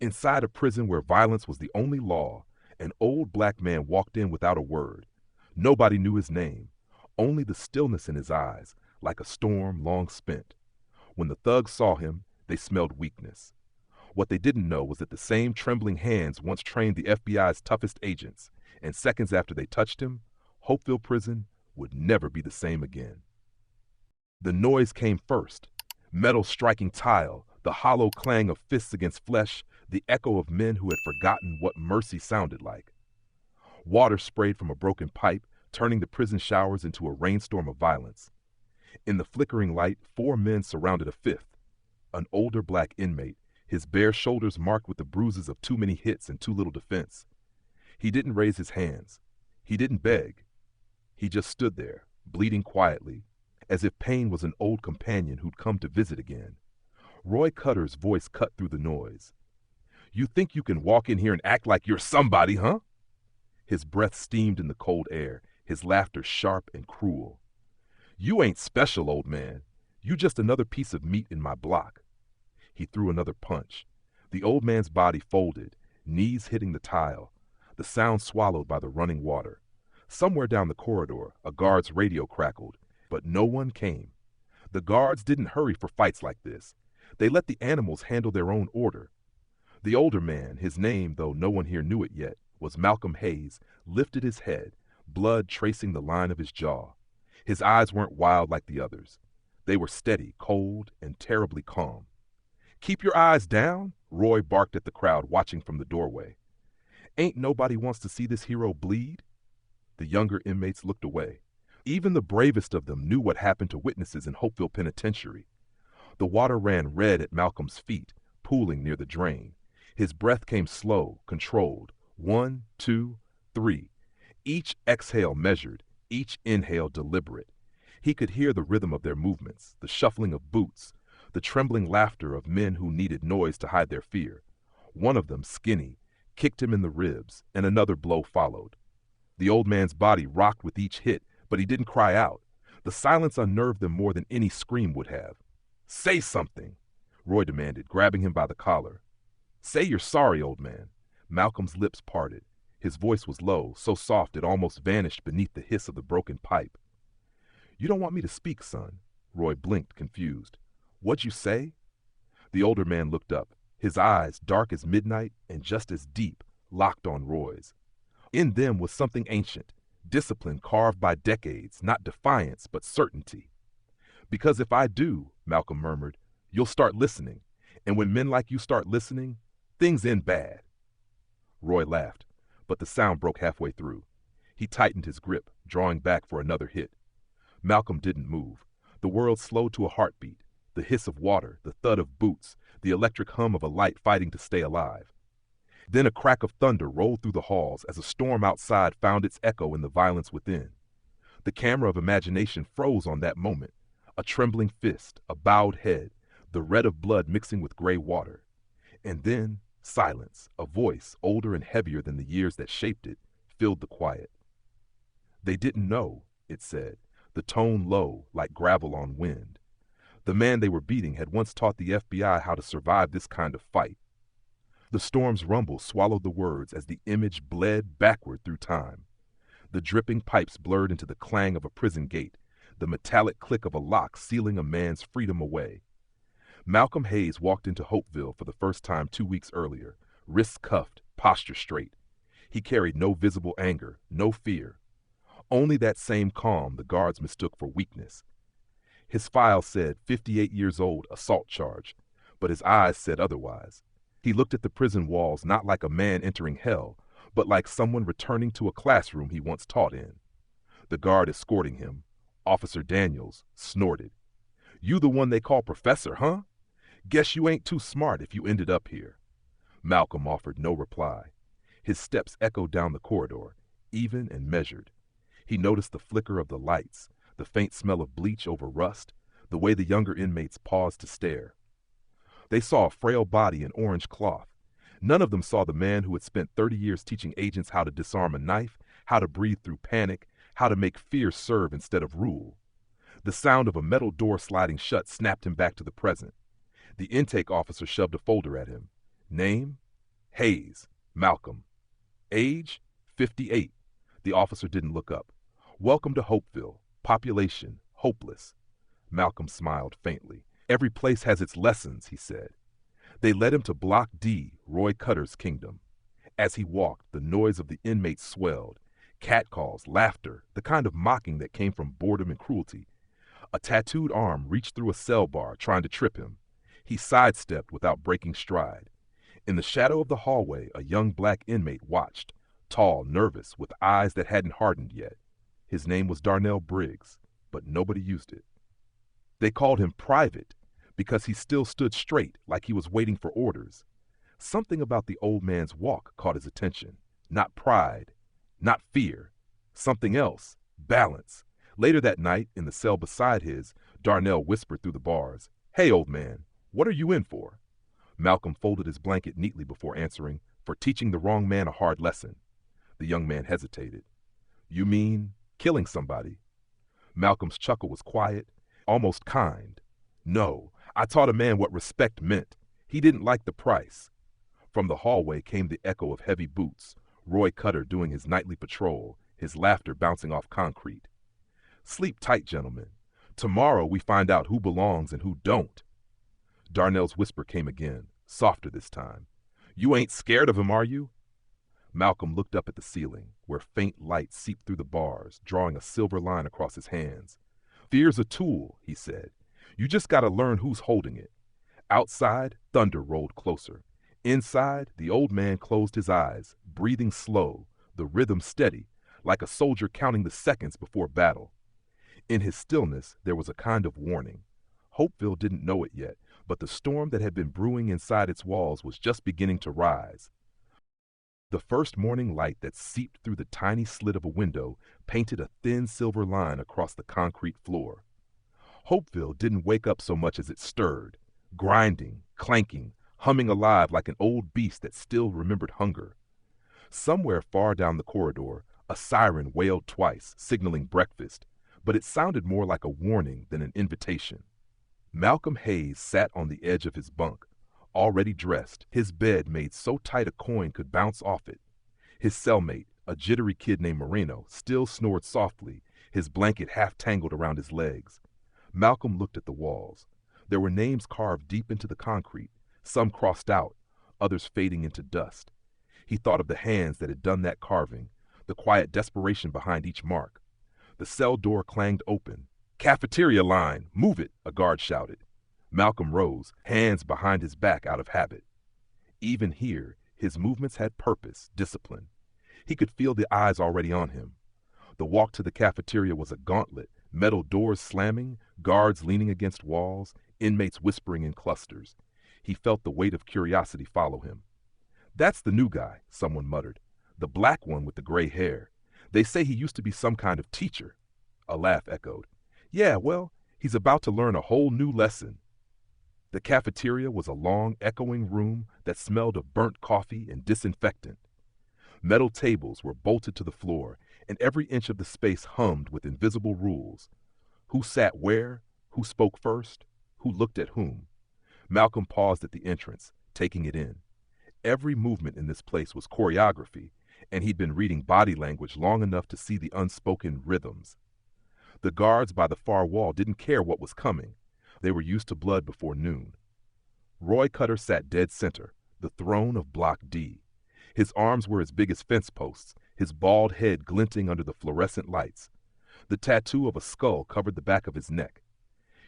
Inside a prison where violence was the only law, an old black man walked in without a word. Nobody knew his name, only the stillness in his eyes, like a storm long spent. When the thugs saw him, they smelled weakness. What they didn't know was that the same trembling hands once trained the FBI's toughest agents, and seconds after they touched him, Hopeville Prison would never be the same again. The noise came first. Metal striking tile, the hollow clang of fists against flesh, the echo of men who had forgotten what mercy sounded like. Water sprayed from a broken pipe, turning the prison showers into a rainstorm of violence. In the flickering light, 4 men surrounded a fifth, an older black inmate, his bare shoulders marked with the bruises of too many hits and too little defense. He didn't raise his hands. He didn't beg. He just stood there, bleeding quietly, as if pain was an old companion who'd come to visit again. Roy Cutter's voice cut through the noise. "You think you can walk in here and act like you're somebody, huh?" His breath steamed in the cold air, his laughter sharp and cruel. "You ain't special, old man. You just another piece of meat in my block." He threw another punch. The old man's body folded, knees hitting the tile, the sound swallowed by the running water. Somewhere down the corridor, a guard's radio crackled, but no one came. The guards didn't hurry for fights like this. They let the animals handle their own order. The older man, his name, though no one here knew it yet, was Malcolm Hayes, lifted his head, blood tracing the line of his jaw. His eyes weren't wild like the others. They were steady, cold, and terribly calm. "Keep your eyes down," Roy barked at the crowd watching from the doorway. "Ain't nobody wants to see this hero bleed?" The younger inmates looked away. Even the bravest of them knew what happened to witnesses in Hopeville Penitentiary. The water ran red at Malcolm's feet, pooling near the drain. His breath came slow, controlled. 1, 2, 3. Each exhale measured, each inhale deliberate. He could hear the rhythm of their movements, the shuffling of boots, the trembling laughter of men who needed noise to hide their fear. One of them, skinny, kicked him in the ribs, and another blow followed. The old man's body rocked with each hit, but he didn't cry out. The silence unnerved them more than any scream would have. "Say something," Roy demanded, grabbing him by the collar. "Say you're sorry, old man." Malcolm's lips parted. His voice was low, so soft it almost vanished beneath the hiss of the broken pipe. "You don't want me to speak, son?" Roy blinked, confused. "What'd you say?" The older man looked up, his eyes, dark as midnight and just as deep, locked on Roy's. In them was something ancient, discipline carved by decades, not defiance, but certainty. "Because if I do," Malcolm murmured, "you'll start listening. And when men like you start listening, things end bad." Roy laughed, but the sound broke halfway through. He tightened his grip, drawing back for another hit. Malcolm didn't move. The world slowed to a heartbeat, the hiss of water, the thud of boots, the electric hum of a light fighting to stay alive. Then a crack of thunder rolled through the halls as a storm outside found its echo in the violence within. The camera of imagination froze on that moment. A trembling fist, a bowed head, the red of blood mixing with gray water. And then silence, a voice older and heavier than the years that shaped it, filled the quiet. "They didn't know," it said, the tone low, like gravel on wind. The man they were beating had once taught the FBI how to survive this kind of fight. The storm's rumble swallowed the words as the image bled backward through time. The dripping pipes blurred into the clang of a prison gate, the metallic click of a lock sealing a man's freedom away. Malcolm Hayes walked into Hopeville for the first time 2 weeks earlier, wrists cuffed, posture straight. He carried no visible anger, no fear. Only that same calm the guards mistook for weakness. His file said 58 years old, assault charge, but his eyes said otherwise. He looked at the prison walls not like a man entering hell, but like someone returning to a classroom he once taught in. The guard escorting him, Officer Daniels, snorted. "You the one they call professor, huh? Guess you ain't too smart if you ended up here." Malcolm offered no reply. His steps echoed down the corridor, even and measured. He noticed the flicker of the lights, the faint smell of bleach over rust, the way the younger inmates paused to stare. They saw a frail body in orange cloth. None of them saw the man who had spent 30 years teaching agents how to disarm a knife, how to breathe through panic, how to make fear serve instead of rule. The sound of a metal door sliding shut snapped him back to the present. The intake officer shoved a folder at him. Name? Hayes, Malcolm. Age, 58. The officer didn't look up. Welcome to Hopeville. Population, hopeless. Malcolm smiled faintly. Every place has its lessons, he said. They led him to Block D, Roy Cutter's kingdom. As he walked, the noise of the inmates swelled. Catcalls, laughter, the kind of mocking that came from boredom and cruelty. A tattooed arm reached through a cell bar, trying to trip him. He sidestepped without breaking stride. In the shadow of the hallway, a young black inmate watched, tall, nervous, with eyes that hadn't hardened yet. His name was Darnell Briggs, but nobody used it. They called him Private because he still stood straight like he was waiting for orders. Something about the old man's walk caught his attention. Not pride, not fear. Something else, balance. Later that night, in the cell beside his, Darnell whispered through the bars, "Hey, old man, what are you in for?" Malcolm folded his blanket neatly before answering, "For teaching the wrong man a hard lesson." The young man hesitated. "You mean killing somebody?" Malcolm's chuckle was quiet, almost kind. "No, I taught a man what respect meant. He didn't like the price." From the hallway came the echo of heavy boots, Roy Cutter doing his nightly patrol, his laughter bouncing off concrete. "Sleep tight, gentlemen. Tomorrow we find out who belongs and who don't." Darnell's whisper came again, softer this time. "You ain't scared of him, are you?" Malcolm looked up at the ceiling, where faint light seeped through the bars, drawing a silver line across his hands. "Fear's a tool," he said. "You just gotta learn who's holding it." Outside, thunder rolled closer. Inside, the old man closed his eyes, breathing slow, the rhythm steady, like a soldier counting the seconds before battle. In his stillness, there was a kind of warning. Hopeville didn't know it yet, but the storm that had been brewing inside its walls was just beginning to rise. The first morning light that seeped through the tiny slit of a window painted a thin silver line across the concrete floor. Hopeville didn't wake up so much as it stirred, grinding, clanking, humming alive like an old beast that still remembered hunger. Somewhere far down the corridor, a siren wailed twice, signaling breakfast, but it sounded more like a warning than an invitation. Malcolm Hayes sat on the edge of his bunk, already dressed, his bed made so tight a coin could bounce off it. His cellmate, a jittery kid named Moreno, still snored softly, his blanket half tangled around his legs. Malcolm looked at the walls. There were names carved deep into the concrete, some crossed out, others fading into dust. He thought of the hands that had done that carving, the quiet desperation behind each mark. The cell door clanged open. "Cafeteria line, move it," a guard shouted. Malcolm rose, hands behind his back out of habit. Even here, his movements had purpose, discipline. He could feel the eyes already on him. The walk to the cafeteria was a gauntlet, metal doors slamming, guards leaning against walls, inmates whispering in clusters. He felt the weight of curiosity follow him. "That's the new guy," someone muttered. "The black one with the gray hair. They say he used to be some kind of teacher." A laugh echoed. "Yeah, well, he's about to learn a whole new lesson." The cafeteria was a long, echoing room that smelled of burnt coffee and disinfectant. Metal tables were bolted to the floor, and every inch of the space hummed with invisible rules. Who sat where? Who spoke first? Who looked at whom? Malcolm paused at the entrance, taking it in. Every movement in this place was choreography, and he'd been reading body language long enough to see the unspoken rhythms. The guards by the far wall didn't care what was coming. They were used to blood before noon. Roy Cutter sat dead center, the throne of Block D. His arms were as big as fence posts, his bald head glinting under the fluorescent lights. The tattoo of a skull covered the back of his neck.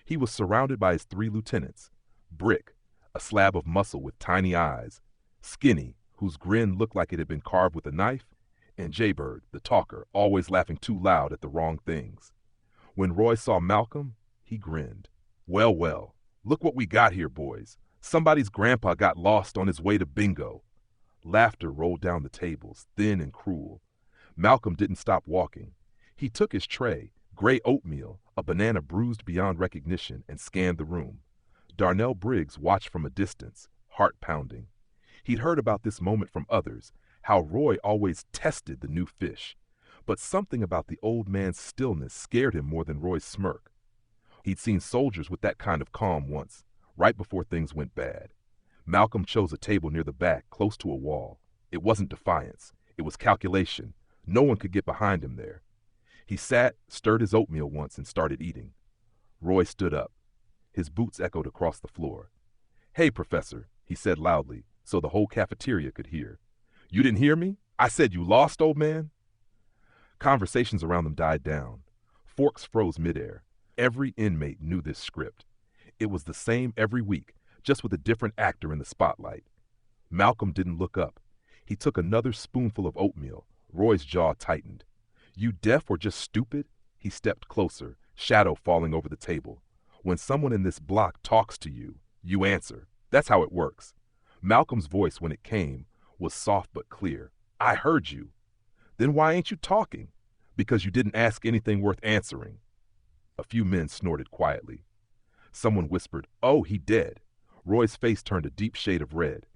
He was surrounded by his 3 lieutenants. Brick, a slab of muscle with tiny eyes. Skinny, whose grin looked like it had been carved with a knife. And Jaybird, the talker, always laughing too loud at the wrong things. When Roy saw Malcolm, he grinned. "Well, well, look what we got here, boys. Somebody's grandpa got lost on his way to bingo." Laughter rolled down the tables, thin and cruel. Malcolm didn't stop walking. He took his tray, gray oatmeal, a banana bruised beyond recognition, and scanned the room. Darnell Briggs watched from a distance, heart pounding. He'd heard about this moment from others, how Roy always tested the new fish. But something about the old man's stillness scared him more than Roy's smirk. He'd seen soldiers with that kind of calm once, right before things went bad. Malcolm chose a table near the back, close to a wall. It wasn't defiance. It was calculation. No one could get behind him there. He sat, stirred his oatmeal once, and started eating. Roy stood up. His boots echoed across the floor. "Hey, Professor," he said loudly, so the whole cafeteria could hear. "You didn't hear me? I said you lost, old man." Conversations around them died down. Forks froze midair. Every inmate knew this script. It was the same every week, just with a different actor in the spotlight. Malcolm didn't look up. He took another spoonful of oatmeal. Roy's jaw tightened. "You deaf or just stupid?" He stepped closer, shadow falling over the table. "When someone in this block talks to you, you answer. That's how it works." Malcolm's voice, when it came, was soft but clear. "I heard you." "Then why ain't you talking?" "Because you didn't ask anything worth answering." A few men snorted quietly. Someone whispered, "Oh, he dead." Roy's face turned a deep shade of red.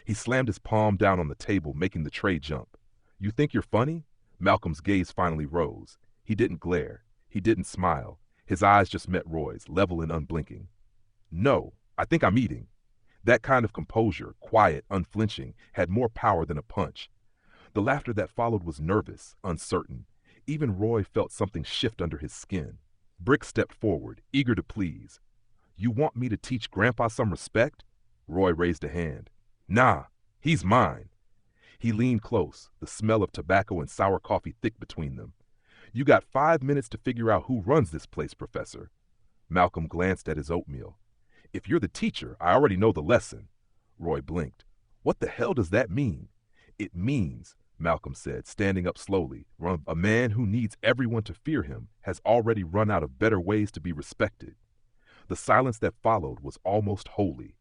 He slammed his palm down on the table, making the tray jump. "You think you're funny?" Malcolm's gaze finally rose. He didn't glare. He didn't smile. His eyes just met Roy's, level and unblinking. "No, I think I'm eating." That kind of composure, quiet, unflinching, had more power than a punch. The laughter that followed was nervous, uncertain. Even Roy felt something shift under his skin. Brick stepped forward, eager to please. "You want me to teach Grandpa some respect?" Roy raised a hand. "Nah, he's mine." He leaned close, the smell of tobacco and sour coffee thick between them. "You got 5 minutes to figure out who runs this place, Professor." Malcolm glanced at his oatmeal. "If you're the teacher, I already know the lesson." Roy blinked. "What the hell does that mean?" "It means," Malcolm said, standing up slowly, "a man who needs everyone to fear him has already run out of better ways to be respected." The silence that followed was almost holy.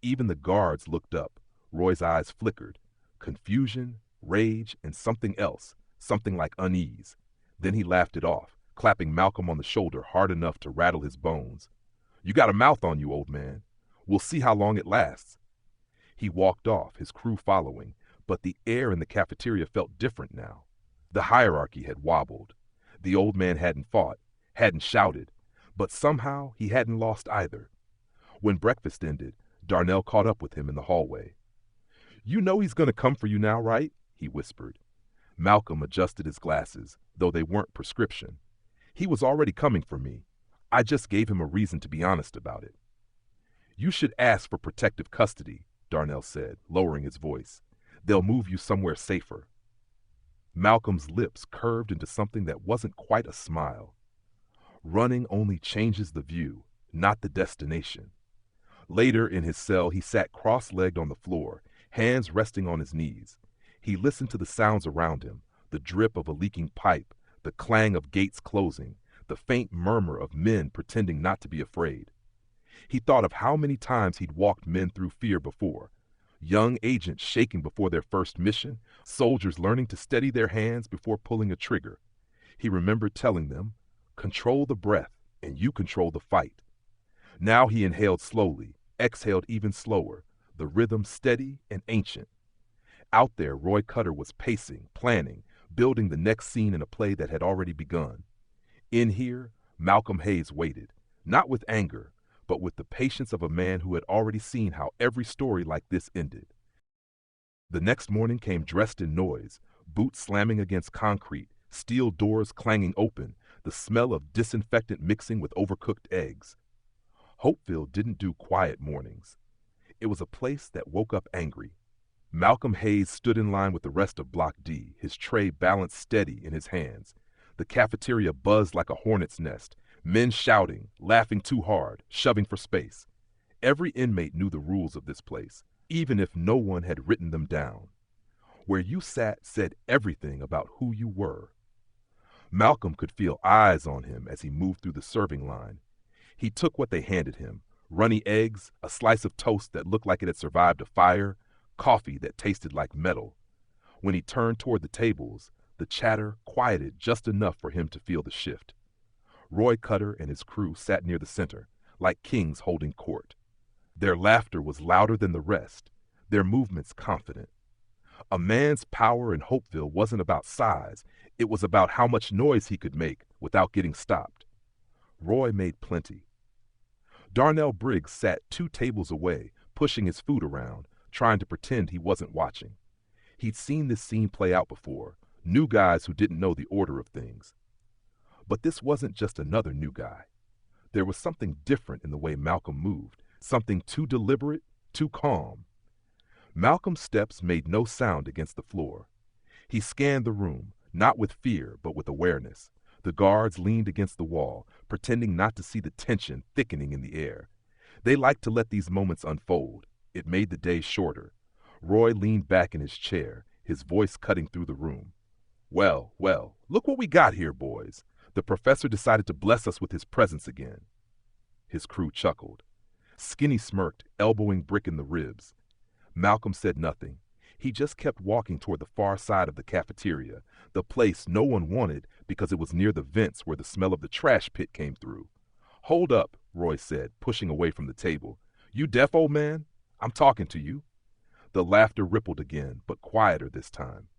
Even the guards looked up. Roy's eyes flickered. Confusion, rage, and something else, something like unease. Then he laughed it off, clapping Malcolm on the shoulder hard enough to rattle his bones. "You got a mouth on you, old man. We'll see how long it lasts." He walked off, his crew following, but the air in the cafeteria felt different now. The hierarchy had wobbled. The old man hadn't fought, hadn't shouted, but somehow he hadn't lost either. When breakfast ended, Darnell caught up with him in the hallway. "You know he's going to come for you now, right?" he whispered. Malcolm adjusted his glasses, though they weren't prescription. "He was already coming for me. I just gave him a reason to be honest about it." "You should ask for protective custody," Darnell said, lowering his voice. "They'll move you somewhere safer." Malcolm's lips curved into something that wasn't quite a smile. Running only changes the view, not the destination. Later in his cell, he sat cross-legged on the floor, hands resting on his knees. He listened to the sounds around him, the drip of a leaking pipe, the clang of gates closing, the faint murmur of men pretending not to be afraid. He thought of how many times he'd walked men through fear before. Young agents shaking before their first mission, soldiers learning to steady their hands before pulling a trigger. He remembered telling them, "Control the breath, and you control the fight." Now he inhaled slowly, exhaled even slower, the rhythm steady and ancient. Out there, Roy Cutter was pacing, planning, building the next scene in a play that had already begun. In here, Malcolm Hayes waited, not with anger, but with the patience of a man who had already seen how every story like this ended. The next morning came dressed in noise, boots slamming against concrete, steel doors clanging open, the smell of disinfectant mixing with overcooked eggs. Hopeville didn't do quiet mornings. It was a place that woke up angry. Malcolm Hayes stood in line with the rest of Block D, his tray balanced steady in his hands. The cafeteria buzzed like a hornet's nest, men shouting, laughing too hard, shoving for space. Every inmate knew the rules of this place, even if no one had written them down. Where you sat said everything about who you were. Malcolm could feel eyes on him as he moved through the serving line. He took what they handed him, runny eggs, a slice of toast that looked like it had survived a fire, coffee that tasted like metal. When he turned toward the tables, the chatter quieted just enough for him to feel the shift. Roy Cutter and his crew sat near the center, like kings holding court. Their laughter was louder than the rest, their movements confident. A man's power in Hopeville wasn't about size, it was about how much noise he could make without getting stopped. Roy made plenty. Darnell Briggs sat 2 tables away, pushing his food around, trying to pretend he wasn't watching. He'd seen this scene play out before, new guys who didn't know the order of things. But this wasn't just another new guy. There was something different in the way Malcolm moved, something too deliberate, too calm. Malcolm's steps made no sound against the floor. He scanned the room, not with fear, but with awareness. The guards leaned against the wall, pretending not to see the tension thickening in the air. They liked to let these moments unfold. It made the day shorter. Roy leaned back in his chair, his voice cutting through the room. Well, look what we got here, boys. The professor decided to bless us with his presence again. His crew chuckled. Skinny smirked, elbowing Brick in the ribs. Malcolm said nothing. He just kept walking toward the far side of the cafeteria, the place no one wanted because it was near the vents where the smell of the trash pit came through. Hold up, Roy said, pushing away from the table. You deaf, old man? I'm talking to you. The laughter rippled again, but quieter this time.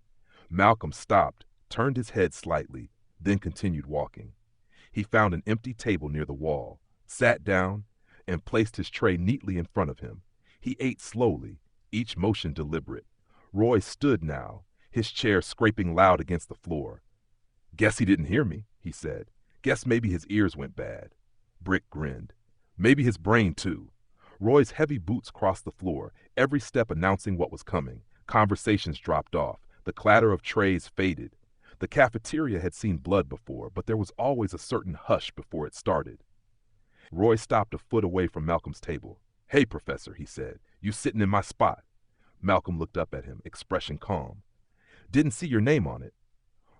Malcolm stopped, turned his head slightly, then continued walking. He found an empty table near the wall, sat down, and placed his tray neatly in front of him. He ate slowly, each motion deliberate. Roy stood now, his chair scraping loud against the floor. Guess he didn't hear me, he said. Guess maybe his ears went bad. Brick grinned. Maybe his brain too. Roy's heavy boots crossed the floor, every step announcing what was coming. Conversations dropped off. The clatter of trays faded. The cafeteria had seen blood before, but there was always a certain hush before it started. Roy stopped a foot away from Malcolm's table. Hey, Professor, he said. You sitting in my spot. Malcolm looked up at him, expression calm. Didn't see your name on it.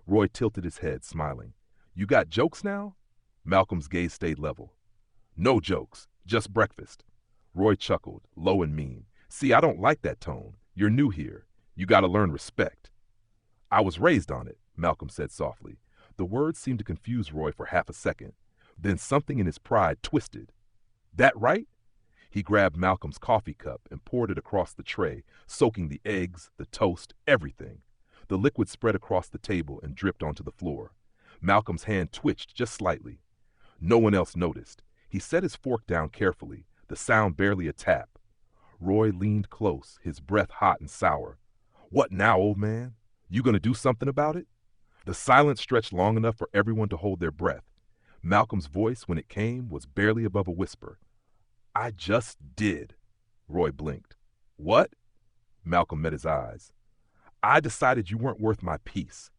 Roy tilted his head, smiling. You got jokes now? Malcolm's gaze stayed level. No jokes, just breakfast. Roy chuckled, low and mean. See, I don't like that tone. You're new here. You gotta learn respect. I was raised on it, Malcolm said softly. The words seemed to confuse Roy for half a second. Then something in his pride twisted. That right? He grabbed Malcolm's coffee cup and poured it across the tray, soaking the eggs, the toast, everything. The liquid spread across the table and dripped onto the floor. Malcolm's hand twitched just slightly. No one else noticed. He set his fork down carefully, the sound barely a tap. Roy leaned close, his breath hot and sour. What now, old man? You gonna do something about it? The silence stretched long enough for everyone to hold their breath. Malcolm's voice, when it came, was barely above a whisper. I just did. Roy blinked. What? Malcolm met his eyes. I decided you weren't worth my peace.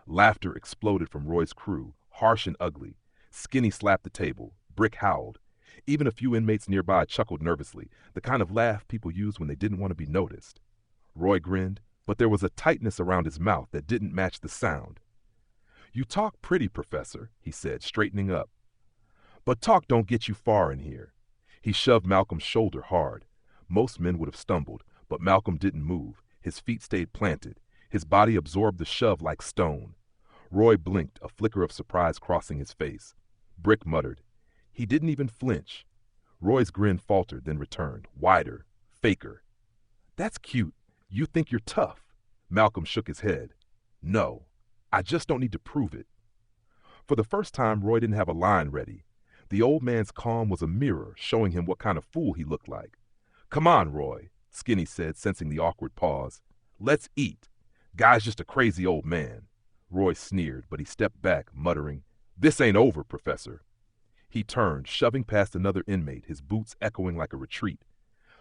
Laughter exploded from Roy's crew, harsh and ugly. Skinny slapped the table. Brick howled. Even a few inmates nearby chuckled nervously, the kind of laugh people used when they didn't want to be noticed. Roy grinned, but there was a tightness around his mouth that didn't match the sound. You talk pretty, Professor, he said, straightening up. But talk don't get you far in here. He shoved Malcolm's shoulder hard. Most men would have stumbled, but Malcolm didn't move. His feet stayed planted. His body absorbed the shove like stone. Roy blinked, a flicker of surprise crossing his face. Brick muttered. He didn't even flinch. Roy's grin faltered, then returned, wider, faker. That's cute. You think you're tough. Malcolm shook his head. No, I just don't need to prove it. For the first time, Roy didn't have a line ready. The old man's calm was a mirror, showing him what kind of fool he looked like. Come on, Roy, Skinny said, sensing the awkward pause. Let's eat. Guy's just a crazy old man. Roy sneered, but he stepped back, muttering, This ain't over, Professor. He turned, shoving past another inmate, his boots echoing like a retreat.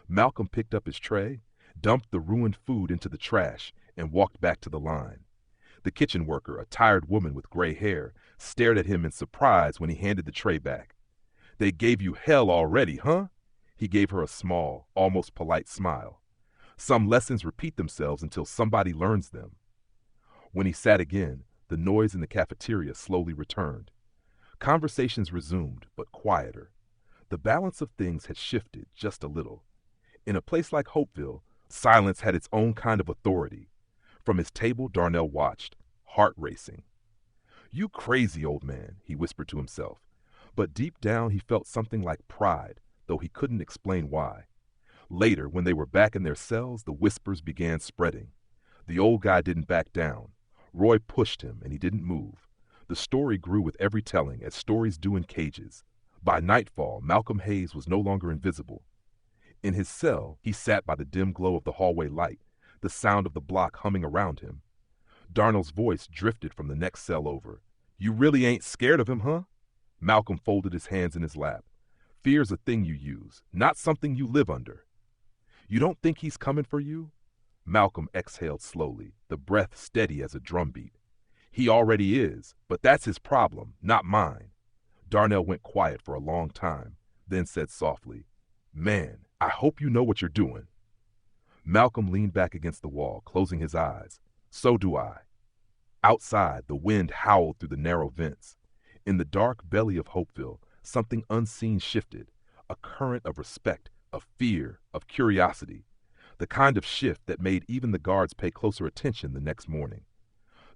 Malcolm picked up his tray, dumped the ruined food into the trash, and walked back to the line. The kitchen worker, a tired woman with gray hair, stared at him in surprise when he handed the tray back. They gave you hell already, huh? He gave her a small, almost polite smile. Some lessons repeat themselves until somebody learns them. When he sat again, the noise in the cafeteria slowly returned. Conversations resumed, but quieter. The balance of things had shifted just a little. In a place like Hopeville, silence had its own kind of authority. From his table, Darnell watched, heart racing. You crazy old man, he whispered to himself. But deep down he felt something like pride, though he couldn't explain why. Later, when they were back in their cells, the whispers began spreading. The old guy didn't back down. Roy pushed him, and he didn't move. The story grew with every telling, as stories do in cages. By nightfall, Malcolm Hayes was no longer invisible. In his cell, he sat by the dim glow of the hallway light, the sound of the block humming around him. Darnell's voice drifted from the next cell over. "You really ain't scared of him, huh?" Malcolm folded his hands in his lap. "Fear's a thing you use, not something you live under." "You don't think he's coming for you?" Malcolm exhaled slowly, the breath steady as a drumbeat. "He already is, but that's his problem, not mine." Darnell went quiet for a long time, then said softly, "Man, I hope you know what you're doing." Malcolm leaned back against the wall, closing his eyes. "So do I." Outside, the wind howled through the narrow vents. In the dark belly of Hopeville, something unseen shifted, a current of respect, of fear, of curiosity, the kind of shift that made even the guards pay closer attention the next morning.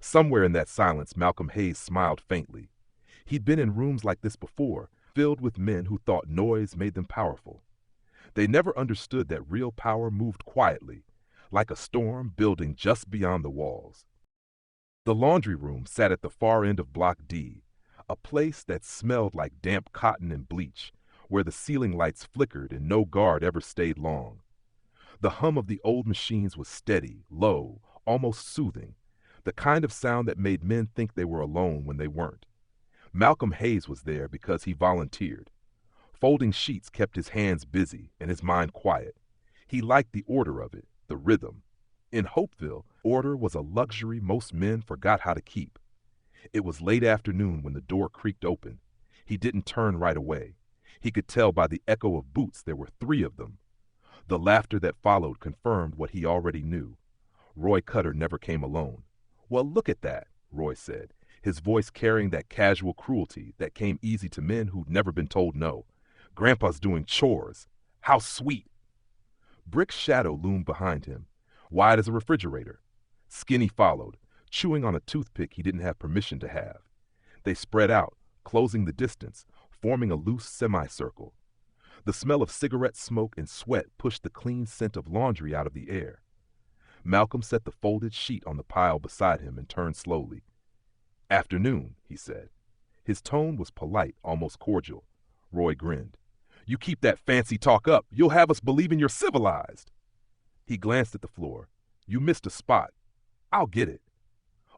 Somewhere in that silence, Malcolm Hayes smiled faintly. He'd been in rooms like this before, filled with men who thought noise made them powerful. They never understood that real power moved quietly, like a storm building just beyond the walls. The laundry room sat at the far end of Block D, a place that smelled like damp cotton and bleach, where the ceiling lights flickered and no guard ever stayed long. The hum of the old machines was steady, low, almost soothing, the kind of sound that made men think they were alone when they weren't. Malcolm Hayes was there because he volunteered. Folding sheets kept his hands busy and his mind quiet. He liked the order of it, the rhythm. In Hopeville, order was a luxury most men forgot how to keep. It was late afternoon when the door creaked open. He didn't turn right away. He could tell by the echo of boots there were 3 of them. The laughter that followed confirmed what he already knew. Roy Cutter never came alone. "Well, look at that," Roy said, his voice carrying that casual cruelty that came easy to men who'd never been told no. "Grandpa's doing chores. How sweet." Brick's shadow loomed behind him, wide as a refrigerator. Skinny followed, chewing on a toothpick he didn't have permission to have. They spread out, closing the distance, forming a loose semicircle. The smell of cigarette smoke and sweat pushed the clean scent of laundry out of the air. Malcolm set the folded sheet on the pile beside him and turned slowly. "Afternoon," he said. His tone was polite, almost cordial. Roy grinned. "You keep that fancy talk up, you'll have us believing you're civilized." He glanced at the floor. "You missed a spot. I'll get it."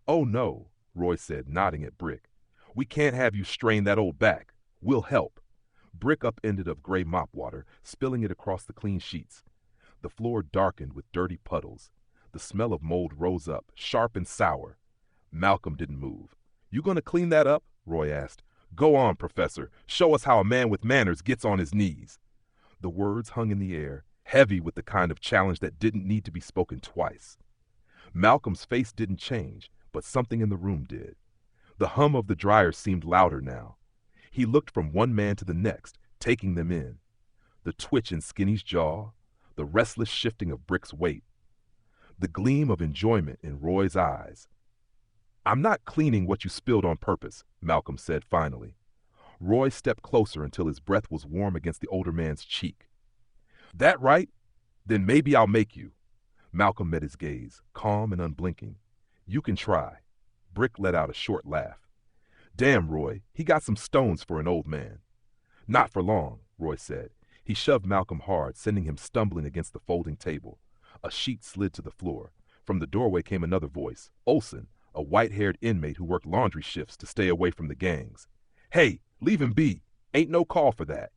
"Oh, no," Roy said, nodding at Brick. "We can't have you strain that old back. We'll help." Brick upended of gray mop water, spilling it across the clean sheets. The floor darkened with dirty puddles. The smell of mold rose up, sharp and sour. Malcolm didn't move. "You gonna clean that up?" Roy asked. "Go on, Professor. Show us how a man with manners gets on his knees." The words hung in the air, heavy with the kind of challenge that didn't need to be spoken twice. Malcolm's face didn't change, but something in the room did. The hum of the dryer seemed louder now. He looked from one man to the next, taking them in. The twitch in Skinny's jaw, the restless shifting of Brick's weight, the gleam of enjoyment in Roy's eyes. "I'm not cleaning what you spilled on purpose," Malcolm said finally. Roy stepped closer until his breath was warm against the older man's cheek. "That right? Then maybe I'll make you." Malcolm met his gaze, calm and unblinking. "You can try." Brick let out a short laugh. "Damn, Roy, he got some stones for an old man." "Not for long," Roy said. He shoved Malcolm hard, sending him stumbling against the folding table. A sheet slid to the floor. From the doorway came another voice, Olson, a white-haired inmate who worked laundry shifts to stay away from the gangs. "Hey, leave him be. Ain't no call for that."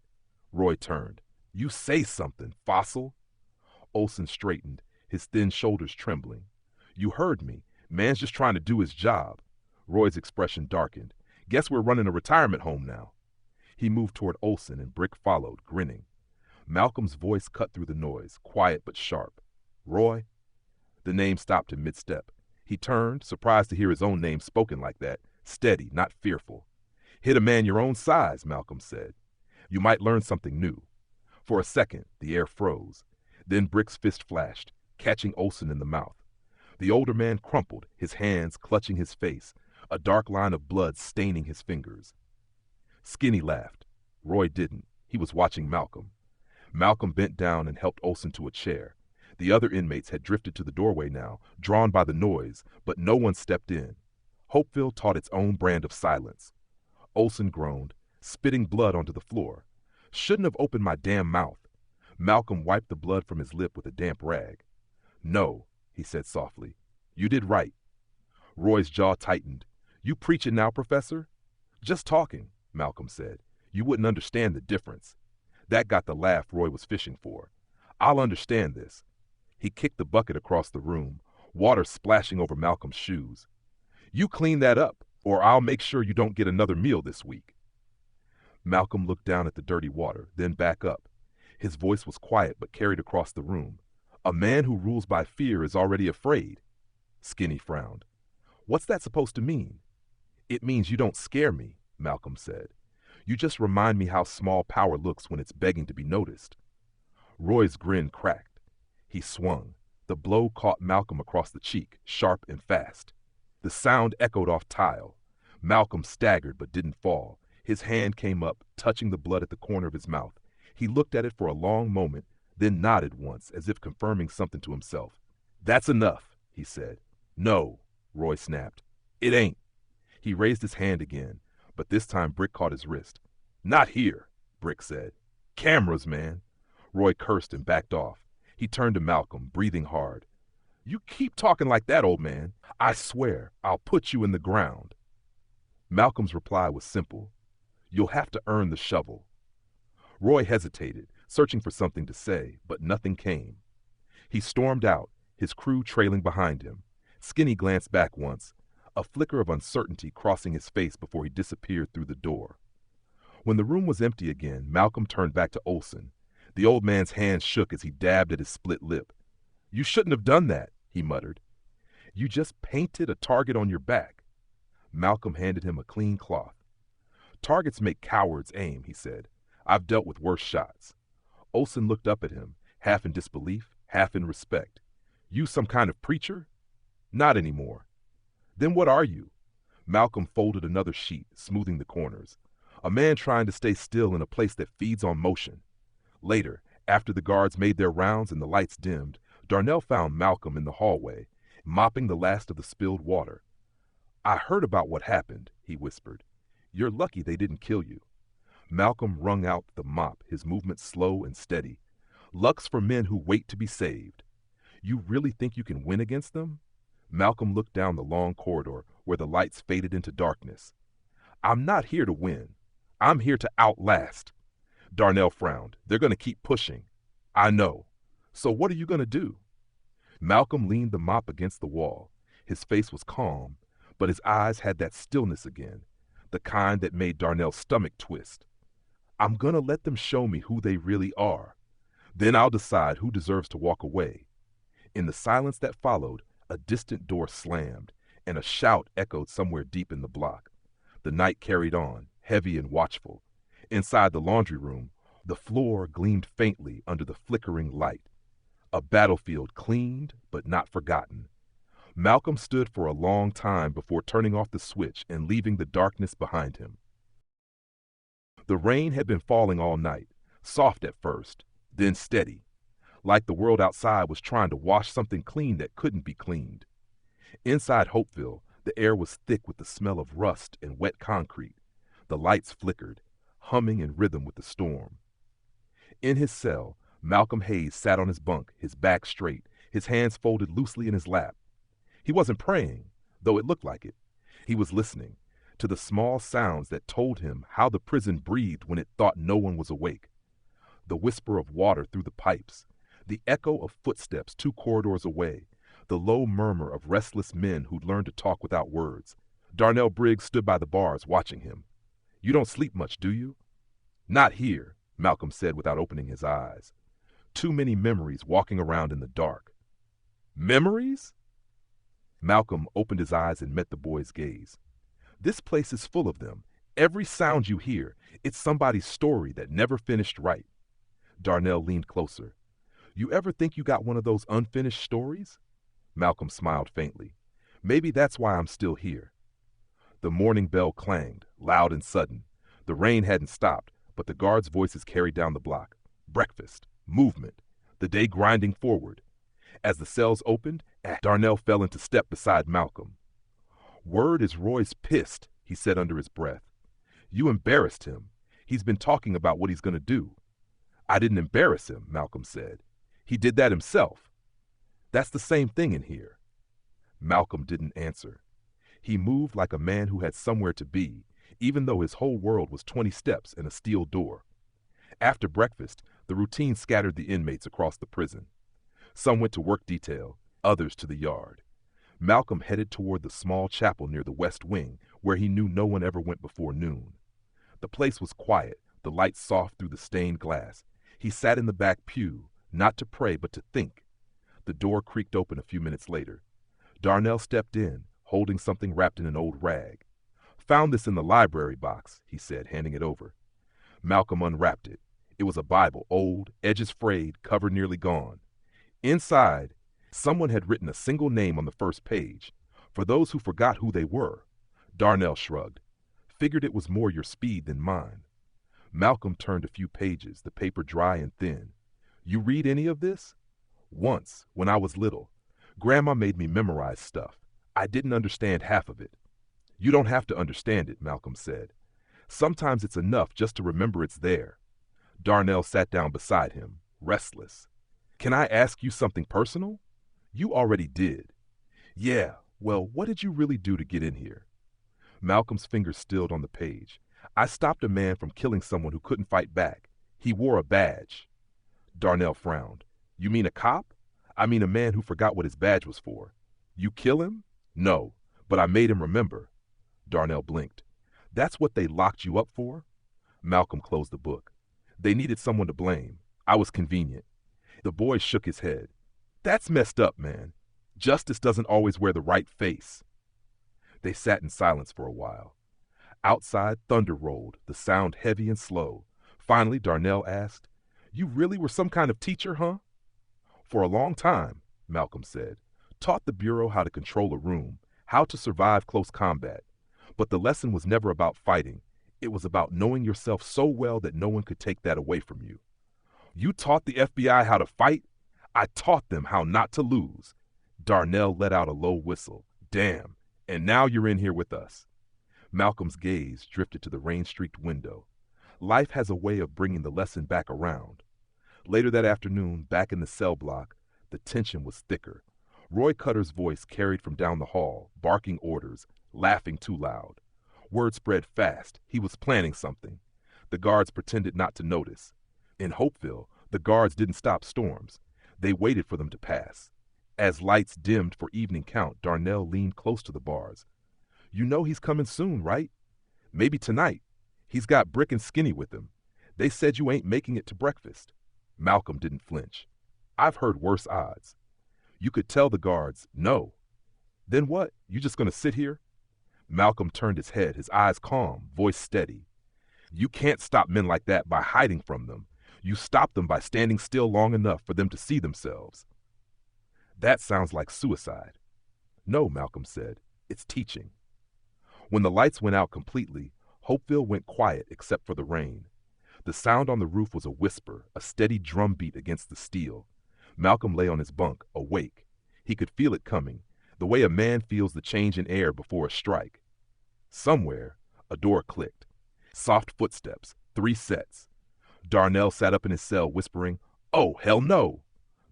Roy turned. "You say something, fossil." Olson straightened, his thin shoulders trembling. "You heard me. Man's just trying to do his job." Roy's expression darkened. "Guess we're running a retirement home now." He moved toward Olson and Brick followed, grinning. Malcolm's voice cut through the noise, quiet but sharp. "Roy?" The name stopped him mid-step. He turned, surprised to hear his own name spoken like that, steady, not fearful. "Hit a man your own size," Malcolm said. "You might learn something new." For a second, the air froze. Then Brick's fist flashed, catching Olson in the mouth. The older man crumpled, his hands clutching his face, a dark line of blood staining his fingers. Skinny laughed. Roy didn't. He was watching Malcolm. Malcolm bent down and helped Olson to a chair. The other inmates had drifted to the doorway now, drawn by the noise, but no one stepped in. Hopeville taught its own brand of silence. Olson groaned, spitting blood onto the floor. "Shouldn't have opened my damn mouth." Malcolm wiped the blood from his lip with a damp rag. "No," he said softly. "You did right." Roy's jaw tightened. "You preaching now, Professor?" "Just talking," Malcolm said. "You wouldn't understand the difference." That got the laugh Roy was fishing for. "I'll understand this." He kicked the bucket across the room, water splashing over Malcolm's shoes. "You clean that up, or I'll make sure you don't get another meal this week." Malcolm looked down at the dirty water, then back up. His voice was quiet but carried across the room. "A man who rules by fear is already afraid." Skinny frowned. "What's that supposed to mean?" "It means you don't scare me," Malcolm said. "You just remind me how small power looks when it's begging to be noticed." Roy's grin cracked. He swung. The blow caught Malcolm across the cheek, sharp and fast. The sound echoed off tile. Malcolm staggered but didn't fall. His hand came up, touching the blood at the corner of his mouth. He looked at it for a long moment, then nodded once, as if confirming something to himself. "That's enough," he said. "No," Roy snapped. "It ain't." He raised his hand again, but this time Brick caught his wrist. "Not here," Brick said. "Cameras, man." Roy cursed and backed off. He turned to Malcolm, breathing hard. "You keep talking like that, old man. I swear, I'll put you in the ground." Malcolm's reply was simple. "You'll have to earn the shovel." Roy hesitated, searching for something to say, but nothing came. He stormed out, his crew trailing behind him. Skinny glanced back once, a flicker of uncertainty crossing his face before he disappeared through the door. When the room was empty again, Malcolm turned back to Olson. The old man's hand shook as he dabbed at his split lip. "You shouldn't have done that," he muttered. "You just painted a target on your back." Malcolm handed him a clean cloth. "Targets make cowards aim," he said. "I've dealt with worse shots." Olson looked up at him, half in disbelief, half in respect. "You some kind of preacher?" "Not anymore." "Then what are you?" Malcolm folded another sheet, smoothing the corners. "A man trying to stay still in a place that feeds on motion." Later, after the guards made their rounds and the lights dimmed, Darnell found Malcolm in the hallway, mopping the last of the spilled water. "I heard about what happened," he whispered. "You're lucky they didn't kill you." Malcolm wrung out the mop, his movements slow and steady. "Luck's for men who wait to be saved." "You really think you can win against them?" Malcolm looked down the long corridor where the lights faded into darkness. "I'm not here to win. I'm here to outlast." Darnell frowned. "They're going to keep pushing." "I know. So what are you going to do?" Malcolm leaned the mop against the wall. His face was calm, but his eyes had that stillness again, the kind that made Darnell's stomach twist. "I'm going to let them show me who they really are. Then I'll decide who deserves to walk away." In the silence that followed, a distant door slammed, and a shout echoed somewhere deep in the block. The night carried on, heavy and watchful. Inside the laundry room, the floor gleamed faintly under the flickering light. A battlefield cleaned but not forgotten. Malcolm stood for a long time before turning off the switch and leaving the darkness behind him. The rain had been falling all night, soft at first, then steady, like the world outside was trying to wash something clean that couldn't be cleaned. Inside Hopeville, the air was thick with the smell of rust and wet concrete. The lights flickered, humming in rhythm with the storm. In his cell, Malcolm Hayes sat on his bunk, his back straight, his hands folded loosely in his lap. He wasn't praying, though it looked like it. He was listening to the small sounds that told him how the prison breathed when it thought no one was awake. The whisper of water through the pipes, the echo of footsteps 2 corridors away, the low murmur of restless men who'd learned to talk without words. Darnell Briggs stood by the bars watching him. "You don't sleep much, do you?" "Not here," Malcolm said without opening his eyes. "Too many memories walking around in the dark." "Memories?" Malcolm opened his eyes and met the boy's gaze. "This place is full of them. Every sound you hear, it's somebody's story that never finished right." Darnell leaned closer. "You ever think you got one of those unfinished stories?" Malcolm smiled faintly. "Maybe that's why I'm still here." The morning bell clanged, loud and sudden. The rain hadn't stopped, but the guards' voices carried down the block. Breakfast, movement, the day grinding forward. As the cells opened, Darnell fell into step beside Malcolm. "Word is Roy's pissed," he said under his breath. "You embarrassed him. He's been talking about what he's going to do." I didn't embarrass him, Malcolm said. He did that himself. That's the same thing in here. Malcolm didn't answer. He moved like a man who had somewhere to be, even though his whole world was 20 steps and a steel door. After breakfast, the routine scattered the inmates across the prison. Some went to work detail, others to the yard. Malcolm headed toward the small chapel near the west wing, where he knew no one ever went before noon. The place was quiet, the light soft through the stained glass. He sat in the back pew, not to pray but to think. The door creaked open a few minutes later. Darnell stepped in, holding something wrapped in an old rag. "Found this in the library box," he said, handing it over. Malcolm unwrapped it. It was a Bible, old, edges frayed, cover nearly gone. Inside, someone had written a single name on the first page. For those who forgot who they were, Darnell shrugged. "Figured it was more your speed than mine." Malcolm turned a few pages, the paper dry and thin. "You read any of this?" "Once, when I was little. Grandma made me memorize stuff. I didn't understand half of it." "You don't have to understand it," Malcolm said. "Sometimes it's enough just to remember it's there." Darnell sat down beside him, restless. "Can I ask you something personal?" "You already did." "Yeah, well, what did you really do to get in here?" Malcolm's fingers stilled on the page. "I stopped a man from killing someone who couldn't fight back. He wore a badge." Darnell frowned. "You mean a cop?" "I mean a man who forgot what his badge was for." "You kill him?" "No, but I made him remember." Darnell blinked. "That's what they locked you up for?" Malcolm closed the book. "They needed someone to blame. I was convenient." The boy shook his head. "That's messed up, man. Justice doesn't always wear the right face." They sat in silence for a while. Outside, thunder rolled, the sound heavy and slow. Finally, Darnell asked, "You really were some kind of teacher, huh?" "For a long time," Malcolm said. "Taught the Bureau how to control a room, how to survive close combat. But the lesson was never about fighting. It was about knowing yourself so well that no one could take that away from you." "You taught the FBI how to fight?" "I taught them how not to lose." Darnell let out a low whistle. "Damn, and now you're in here with us." Malcolm's gaze drifted to the rain-streaked window. Life has a way of bringing the lesson back around. Later that afternoon, back in the cell block, the tension was thicker. Roy Cutter's voice carried from down the hall, barking orders, laughing too loud. Word spread fast. He was planning something. The guards pretended not to notice. In Hopeville, the guards didn't stop storms. They waited for them to pass. As lights dimmed for evening count, Darnell leaned close to the bars. "You know he's coming soon, right? Maybe tonight. He's got Brick and Skinny with him. They said you ain't making it to breakfast." Malcolm didn't flinch. "I've heard worse odds." "You could tell the guards, no." "Then what? You just gonna sit here?" Malcolm turned his head, his eyes calm, voice steady. "You can't stop men like that by hiding from them. You stop them by standing still long enough for them to see themselves." "That sounds like suicide." "No," Malcolm said. "It's teaching." When the lights went out completely, Hopeville went quiet except for the rain. The sound on the roof was a whisper, a steady drumbeat against the steel. Malcolm lay on his bunk, awake. He could feel it coming, the way a man feels the change in air before a strike. Somewhere, a door clicked. Soft footsteps, 3 sets. Darnell sat up in his cell, whispering, "Oh, hell no!"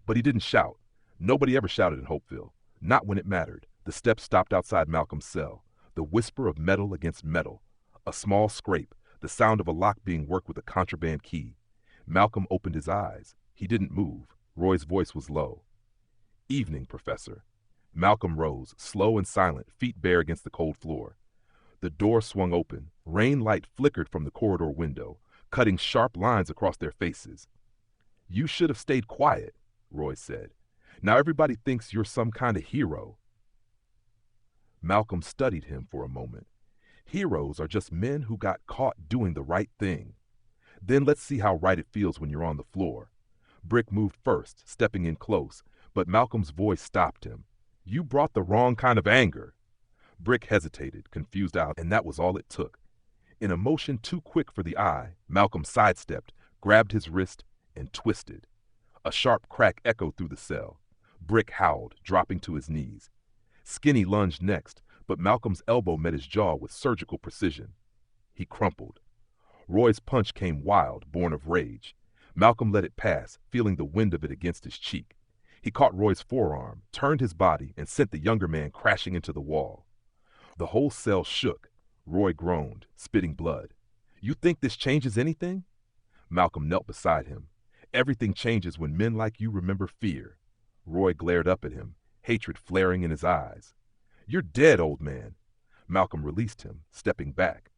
But he didn't shout. Nobody ever shouted in Hopeville, not when it mattered. The steps stopped outside Malcolm's cell. The whisper of metal against metal. A small scrape, the sound of a lock being worked with a contraband key. Malcolm opened his eyes. He didn't move. Roy's voice was low. "Evening, Professor." Malcolm rose, slow and silent, feet bare against the cold floor. The door swung open. Rain light flickered from the corridor window, cutting sharp lines across their faces. "You should have stayed quiet," Roy said. "Now everybody thinks you're some kind of hero." Malcolm studied him for a moment. "Heroes are just men who got caught doing the right thing. Then let's see how right it feels when you're on the floor." Brick moved first, stepping in close, but Malcolm's voice stopped him. "You brought the wrong kind of anger." Brick hesitated, confused out, and that was all it took. In a motion too quick for the eye, Malcolm sidestepped, grabbed his wrist, and twisted. A sharp crack echoed through the cell. Brick howled, dropping to his knees. Skinny lunged next, but Malcolm's elbow met his jaw with surgical precision. He crumpled. Roy's punch came wild, born of rage. Malcolm let it pass, feeling the wind of it against his cheek. He caught Roy's forearm, turned his body, and sent the younger man crashing into the wall. The whole cell shook. Roy groaned, spitting blood. "You think this changes anything?" Malcolm knelt beside him. "Everything changes when men like you remember fear." Roy glared up at him, hatred flaring in his eyes. "You're dead, old man." Malcolm released him, stepping back.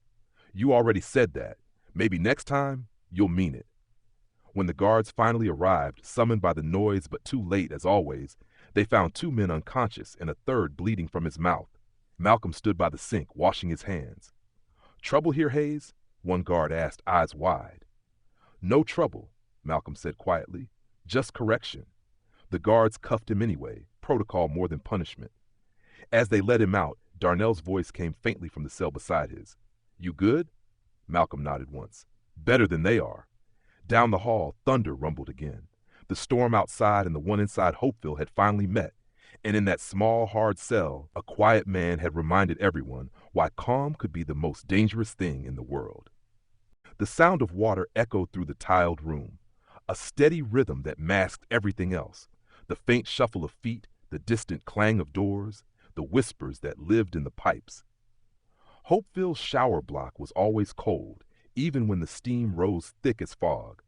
"You already said that. Maybe next time, you'll mean it." When the guards finally arrived, summoned by the noise but too late as always, they found 2 men unconscious and a third bleeding from his mouth. Malcolm stood by the sink, washing his hands. "Trouble here, Hayes?" one guard asked, eyes wide. "No trouble," Malcolm said quietly. "Just correction." The guards cuffed him anyway, protocol more than punishment. As they let him out, Darnell's voice came faintly from the cell beside his. "You good?" Malcolm nodded once. "Better than they are." Down the hall, thunder rumbled again. The storm outside and the one inside Hopeville had finally met, and in that small, hard cell, a quiet man had reminded everyone why calm could be the most dangerous thing in the world. The sound of water echoed through the tiled room, a steady rhythm that masked everything else, the faint shuffle of feet, the distant clang of doors, the whispers that lived in the pipes. Hopeville's shower block was always cold, even when the steam rose thick as fog.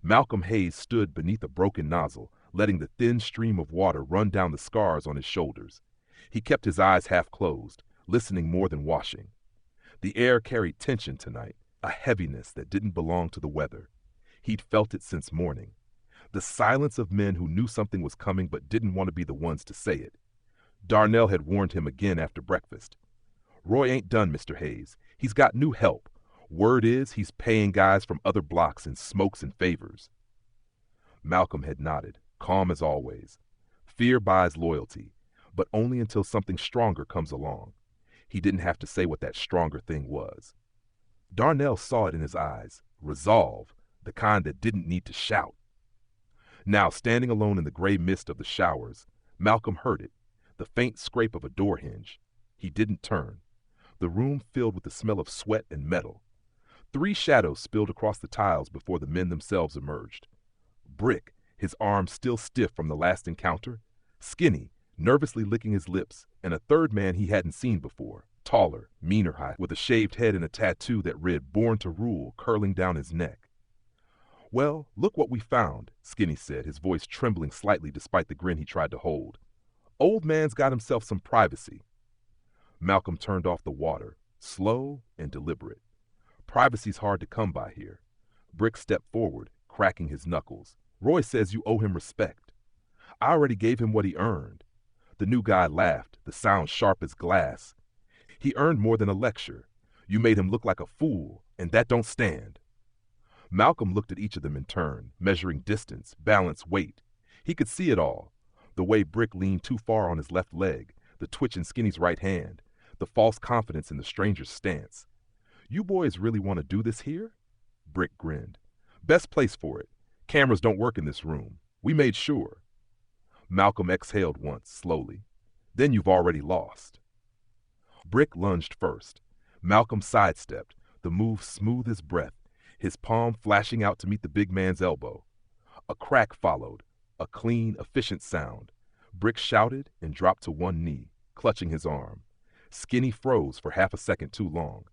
Malcolm Hayes stood beneath a broken nozzle, letting the thin stream of water run down the scars on his shoulders. He kept his eyes half closed, listening more than washing. The air carried tension tonight, a heaviness that didn't belong to the weather. He'd felt it since morning. The silence of men who knew something was coming but didn't want to be the ones to say it. Darnell had warned him again after breakfast. "Roy ain't done, Mr. Hayes. He's got new help. Word is he's paying guys from other blocks in smokes and favors." Malcolm had nodded, calm as always. Fear buys loyalty, but only until something stronger comes along. He didn't have to say what that stronger thing was. Darnell saw it in his eyes, resolve, the kind that didn't need to shout. Now, standing alone in the gray mist of the showers, Malcolm heard it, the faint scrape of a door hinge. He didn't turn. The room filled with the smell of sweat and metal. 3 shadows spilled across the tiles before the men themselves emerged. Brick, his arm still stiff from the last encounter, Skinny, nervously licking his lips, and a third man he hadn't seen before, taller, meaner height, with a shaved head and a tattoo that read "Born to Rule" curling down his neck. "Well, look what we found," Skinny said, his voice trembling slightly despite the grin he tried to hold. "Old man's got himself some privacy." Malcolm turned off the water, slow and deliberate. Privacy's hard to come by here. Brick stepped forward, cracking his knuckles. "Roy says you owe him respect." "I already gave him what he earned." The new guy laughed, the sound sharp as glass. "He earned more than a lecture. You made him look like a fool, and that don't stand." Malcolm looked at each of them in turn, measuring distance, balance, weight. He could see it all. The way Brick leaned too far on his left leg, the twitch in Skinny's right hand, the false confidence in the stranger's stance. "You boys really want to do this here?" Brick grinned. "Best place for it. Cameras don't work in this room. We made sure." Malcolm exhaled once, slowly. "Then you've already lost." Brick lunged first. Malcolm sidestepped, the move smooth as breath, his palm flashing out to meet the big man's elbow. A crack followed, a clean, efficient sound. Brick shouted and dropped to one knee, clutching his arm. Skinny froze for half a second too long.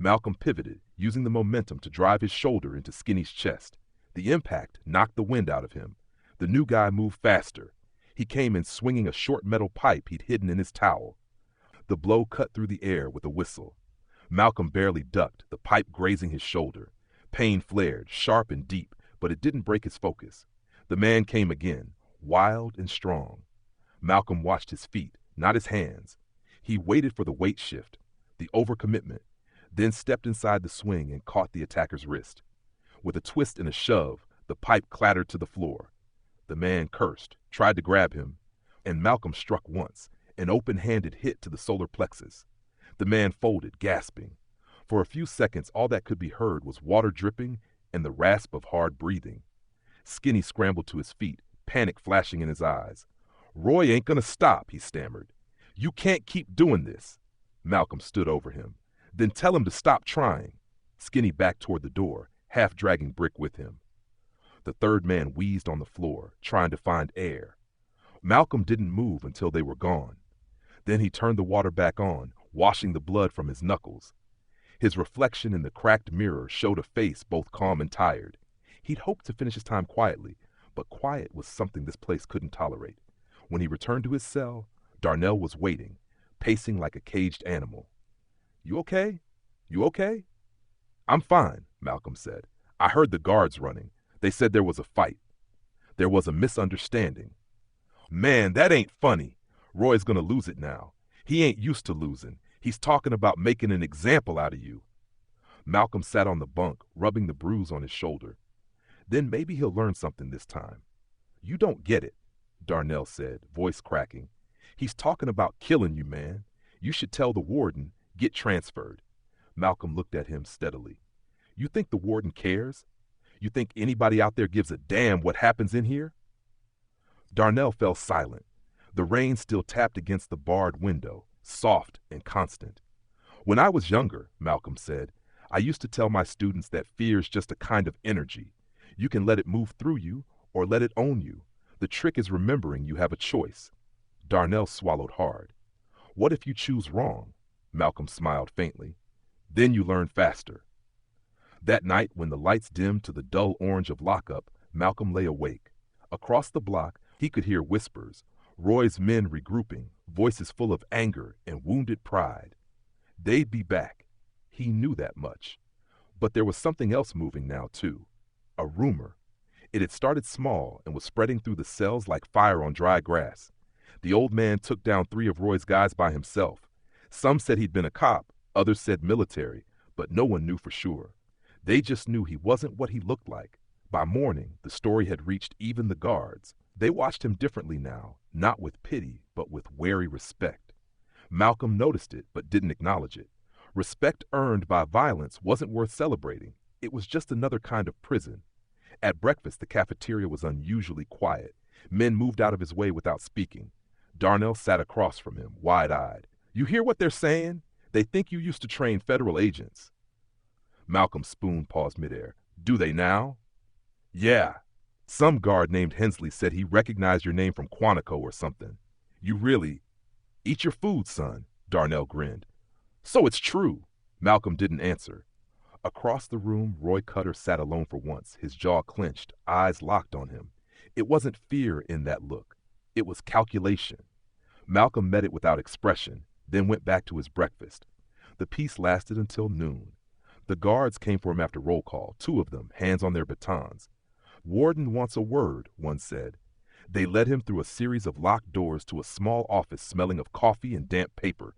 Malcolm pivoted, using the momentum to drive his shoulder into Skinny's chest. The impact knocked the wind out of him. The new guy moved faster. He came in swinging a short metal pipe he'd hidden in his towel. The blow cut through the air with a whistle. Malcolm barely ducked, the pipe grazing his shoulder. Pain flared, sharp and deep, but it didn't break his focus. The man came again, wild and strong. Malcolm watched his feet, not his hands. He waited for the weight shift, the overcommitment, then stepped inside the swing and caught the attacker's wrist. With a twist and a shove, the pipe clattered to the floor. The man cursed, tried to grab him, and Malcolm struck once, an open-handed hit to the solar plexus. The man folded, gasping. For a few seconds, all that could be heard was water dripping and the rasp of hard breathing. Skinny scrambled to his feet, panic flashing in his eyes. "Roy ain't gonna stop," he stammered. "You can't keep doing this." Malcolm stood over him. "Then tell him to stop trying." Skinny backed toward the door, half dragging Brick with him. The third man wheezed on the floor, trying to find air. Malcolm didn't move until they were gone. Then he turned the water back on, washing the blood from his knuckles. His reflection in the cracked mirror showed a face both calm and tired. He'd hoped to finish his time quietly, but quiet was something this place couldn't tolerate. When he returned to his cell, Darnell was waiting, pacing like a caged animal. "You okay? You okay?" "I'm fine," Malcolm said. "I heard the guards running. They said there was a fight. There was a misunderstanding." "Man, that ain't funny. Roy's gonna lose it now. He ain't used to losing. He's talking about making an example out of you." Malcolm sat on the bunk, rubbing the bruise on his shoulder. "Then maybe he'll learn something this time." "You don't get it," Darnell said, voice cracking. "He's talking about killing you, man. You should tell the warden, get transferred." Malcolm looked at him steadily. "You think the warden cares? You think anybody out there gives a damn what happens in here?" Darnell fell silent. The rain still tapped against the barred window, soft and constant. "When I was younger," Malcolm said, "I used to tell my students that fear's just a kind of energy. You can let it move through you or let it own you. The trick is remembering you have a choice." Darnell swallowed hard. "What if you choose wrong?" Malcolm smiled faintly. "Then you learn faster." That night, when the lights dimmed to the dull orange of lockup, Malcolm lay awake. Across the block, he could hear whispers, Roy's men regrouping, voices full of anger and wounded pride. They'd be back. He knew that much. But there was something else moving now, too. A rumor. It had started small and was spreading through the cells like fire on dry grass. The old man took down 3 of Roy's guys by himself. Some said he'd been a cop, others said military, but no one knew for sure. They just knew he wasn't what he looked like. By morning, the story had reached even the guards. They watched him differently now, not with pity, but with wary respect. Malcolm noticed it, but didn't acknowledge it. Respect earned by violence wasn't worth celebrating. It was just another kind of prison. At breakfast, the cafeteria was unusually quiet. Men moved out of his way without speaking. Darnell sat across from him, wide-eyed. "You hear what they're saying? They think you used to train federal agents." Malcolm's spoon paused midair. "Do they now?" "Yeah. Some guard named Hensley said he recognized your name from Quantico or something. You really... Eat your food, son," Darnell grinned. "So it's true." Malcolm didn't answer. Across the room, Roy Cutter sat alone for once, his jaw clenched, eyes locked on him. It wasn't fear in that look. It was calculation. Malcolm met it without expression, then went back to his breakfast. The peace lasted until noon. The guards came for him after roll call, 2 of them, hands on their batons. "Warden wants a word," one said. They led him through a series of locked doors to a small office smelling of coffee and damp paper.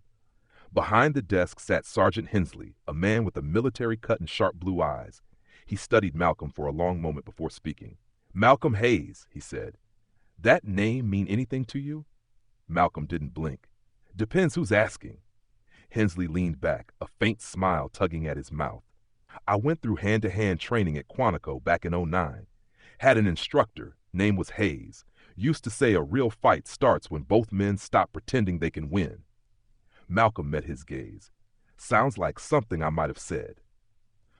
Behind the desk sat Sergeant Hensley, a man with a military cut and sharp blue eyes. He studied Malcolm for a long moment before speaking. "Malcolm Hayes," he said. "That name mean anything to you?" Malcolm didn't blink. "Depends who's asking." Hensley leaned back, a faint smile tugging at his mouth. "I went through hand-to-hand training at Quantico back in '09. Had an instructor, name was Hayes. Used to say a real fight starts when both men stop pretending they can win." Malcolm met his gaze. "Sounds like something I might have said."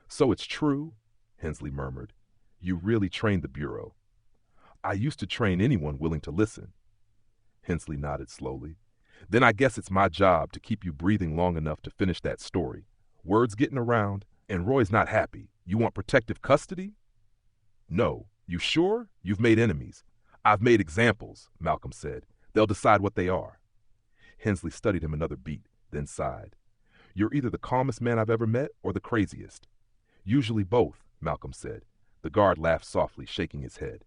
"So it's true?" Hensley murmured. "You really trained the Bureau." "I used to train anyone willing to listen." Hensley nodded slowly. "Then I guess it's my job to keep you breathing long enough to finish that story. Word's getting around, and Roy's not happy. You want protective custody?" "No. You sure? You've made enemies." "I've made examples," Malcolm said. "They'll decide what they are." Hensley studied him another beat, then sighed. "You're either the calmest man I've ever met or the craziest." "Usually both," Malcolm said. The guard laughed softly, shaking his head.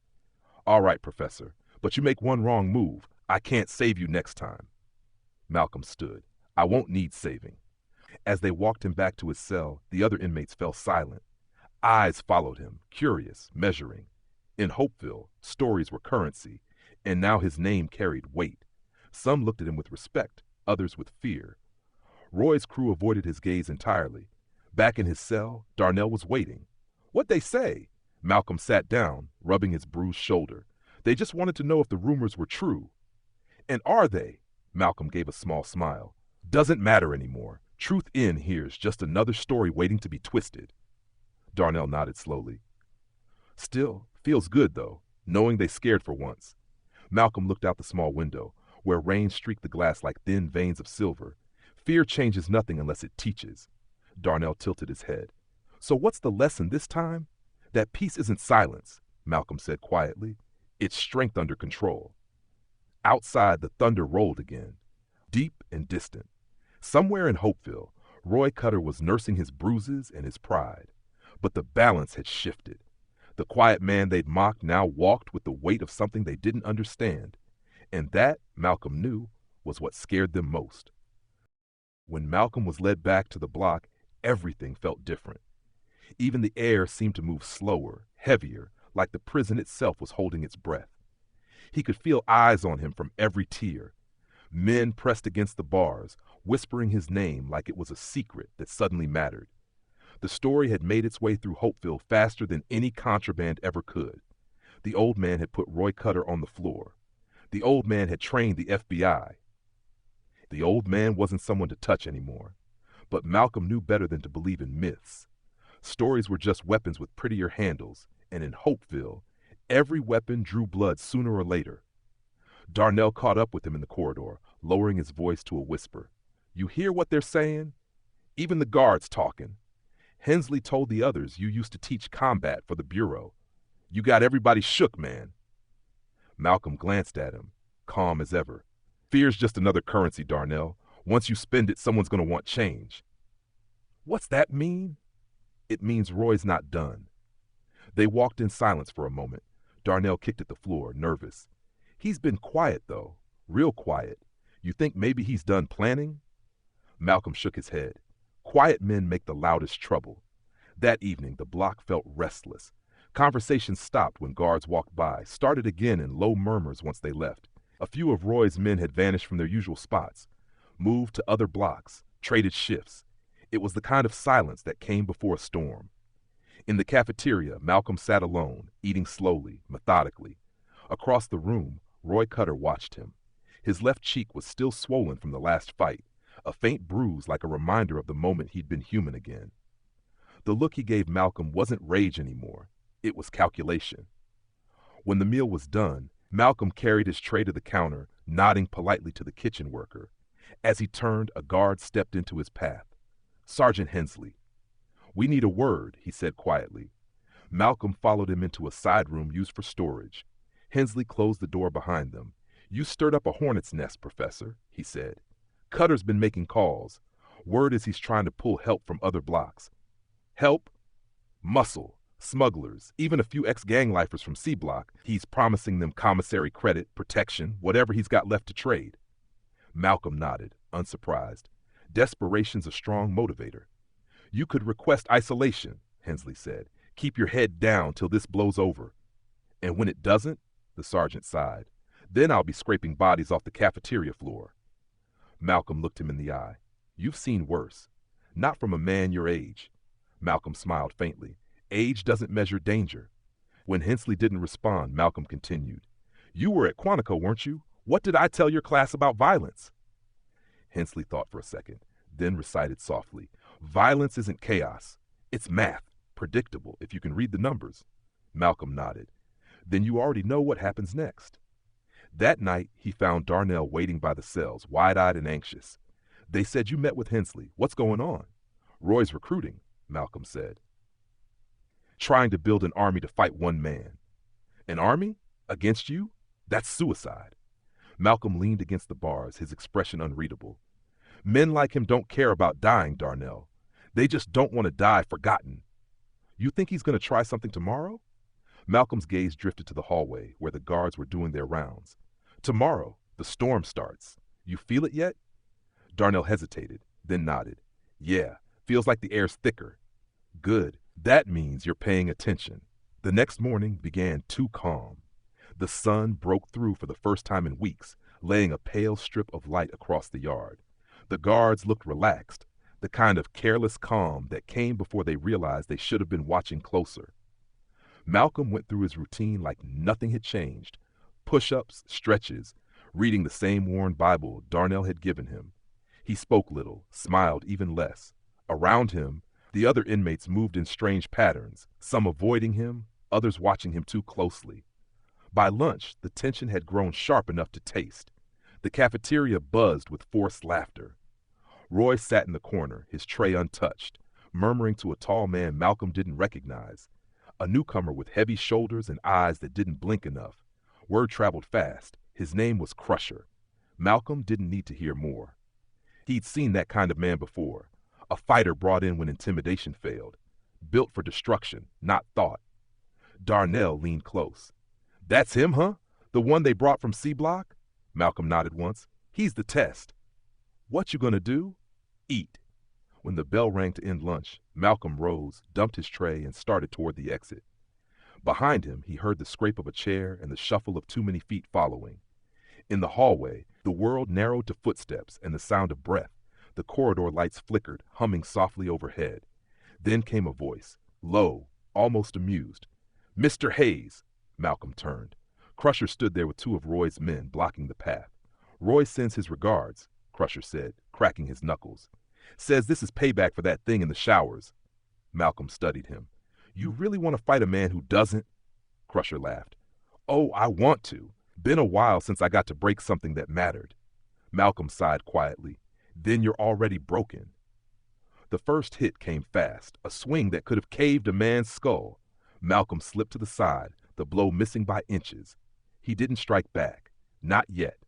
"All right, Professor, but you make one wrong move. I can't save you next time." Malcolm stood. "I won't need saving." As they walked him back to his cell, the other inmates fell silent. Eyes followed him, curious, measuring. In Hopeville, stories were currency, and now his name carried weight. Some looked at him with respect, others with fear. Roy's crew avoided his gaze entirely. Back in his cell, Darnell was waiting. "What'd they say?" Malcolm sat down, rubbing his bruised shoulder. "They just wanted to know if the rumors were true." "And are they?" Malcolm gave a small smile. "Doesn't matter anymore. Truth in here's just another story waiting to be twisted." Darnell nodded slowly. "Still, Feels good, though, knowing they scared for once. Malcolm looked out the small window, where rain streaked the glass like thin veins of silver. Fear changes nothing unless it teaches. Darnell tilted his head. So what's the lesson this time? That peace isn't silence, Malcolm said quietly. It's strength under control. Outside, the thunder rolled again, deep and distant. Somewhere in Hopeville, Roy Cutter was nursing his bruises and his pride. But the balance had shifted. The quiet man they'd mocked now walked with the weight of something they didn't understand. And that, Malcolm knew, was what scared them most. When Malcolm was led back to the block, everything felt different. Even the air seemed to move slower, heavier, like the prison itself was holding its breath. He could feel eyes on him from every tier. Men pressed against the bars, whispering his name like it was a secret that suddenly mattered. The story had made its way through Hopeville faster than any contraband ever could. The old man had put Roy Cutter on the floor. The old man had trained the FBI. The old man wasn't someone to touch anymore. But Malcolm knew better than to believe in myths. Stories were just weapons with prettier handles, and in Hopeville, every weapon drew blood sooner or later. Darnell caught up with him in the corridor, lowering his voice to a whisper. You hear what they're saying? Even the guards talking. Hensley told the others you used to teach combat for the Bureau. You got everybody shook, man. Malcolm glanced at him, calm as ever. Fear's just another currency, Darnell. Once you spend it, someone's going to want change. What's that mean? It means Roy's not done. They walked in silence for a moment. Darnell kicked at the floor, nervous. He's been quiet, though. Real quiet. You think maybe he's done planning? Malcolm shook his head. Quiet men make the loudest trouble. That evening, the block felt restless. Conversations stopped when guards walked by, started again in low murmurs once they left. A few of Roy's men had vanished from their usual spots, moved to other blocks, traded shifts. It was the kind of silence that came before a storm. In the cafeteria, Malcolm sat alone, eating slowly, methodically. Across the room, Roy Cutter watched him. His left cheek was still swollen from the last fight, a faint bruise like a reminder of the moment he'd been human again. The look he gave Malcolm wasn't rage anymore. It was calculation. When the meal was done, Malcolm carried his tray to the counter, nodding politely to the kitchen worker. As he turned, a guard stepped into his path. Sergeant Hensley. We need a word, he said quietly. Malcolm followed him into a side room used for storage. Hensley closed the door behind them. You stirred up a hornet's nest, Professor, he said. Cutter's been making calls. Word is he's trying to pull help from other blocks. Help? Muscle, smugglers, even a few ex-gang lifers from C Block. He's promising them commissary credit, protection, whatever he's got left to trade. Malcolm nodded, unsurprised. Desperation's a strong motivator. You could request isolation, Hensley said. Keep your head down till this blows over. And when it doesn't, the sergeant sighed, then I'll be scraping bodies off the cafeteria floor. Malcolm looked him in the eye. You've seen worse. Not from a man your age. Malcolm smiled faintly. Age doesn't measure danger. When Hensley didn't respond, Malcolm continued. You were at Quantico, weren't you? What did I tell your class about violence? Hensley thought for a second, then recited softly. Violence isn't chaos. It's math, predictable, if you can read the numbers. Malcolm nodded. Then you already know what happens next. That night, he found Darnell waiting by the cells, wide-eyed and anxious. They said you met with Hensley. What's going on? Roy's recruiting, Malcolm said. Trying to build an army to fight one man. An army? Against you? That's suicide. Malcolm leaned against the bars, his expression unreadable. Men like him don't care about dying, Darnell. They just don't want to die forgotten. You think he's going to try something tomorrow? Malcolm's gaze drifted to the hallway, where the guards were doing their rounds. Tomorrow, the storm starts. You feel it yet? Darnell hesitated, then nodded. Yeah, feels like the air's thicker. Good. That means you're paying attention. The next morning began too calm. The sun broke through for the first time in weeks, laying a pale strip of light across the yard. The guards looked relaxed, the kind of careless calm that came before they realized they should have been watching closer. Malcolm went through his routine like nothing had changed. Push-ups, stretches, reading the same worn Bible Darnell had given him. He spoke little, smiled even less. Around him, the other inmates moved in strange patterns, some avoiding him, others watching him too closely. By lunch, the tension had grown sharp enough to taste. The cafeteria buzzed with forced laughter. Roy sat in the corner, his tray untouched, murmuring to a tall man Malcolm didn't recognize, a newcomer with heavy shoulders and eyes that didn't blink enough. Word traveled fast. His name was Crusher. Malcolm didn't need to hear more. He'd seen that kind of man before, a fighter brought in when intimidation failed, built for destruction, not thought. Darnell leaned close. "That's him, huh? The one they brought from C Block?" Malcolm nodded once. "He's the test." "What you gonna do?" "Eat." When the bell rang to end lunch, Malcolm rose, dumped his tray, and started toward the exit. Behind him, he heard the scrape of a chair and the shuffle of too many feet following. In the hallway, the world narrowed to footsteps and the sound of breath. The corridor lights flickered, humming softly overhead. Then came a voice, low, almost amused. "Mr. Hayes." Malcolm turned. Crusher stood there with two of Roy's men blocking the path. "Roy sends his regards," Crusher said, cracking his knuckles. "Says this is payback for that thing in the showers." Malcolm studied him. "You really want to fight a man who doesn't?" Crusher laughed. "Oh, I want to. Been a while since I got to break something that mattered." Malcolm sighed quietly. "Then you're already broken." The first hit came fast, a swing that could have caved a man's skull. Malcolm slipped to the side, the blow missing by inches. He didn't strike back. Not yet.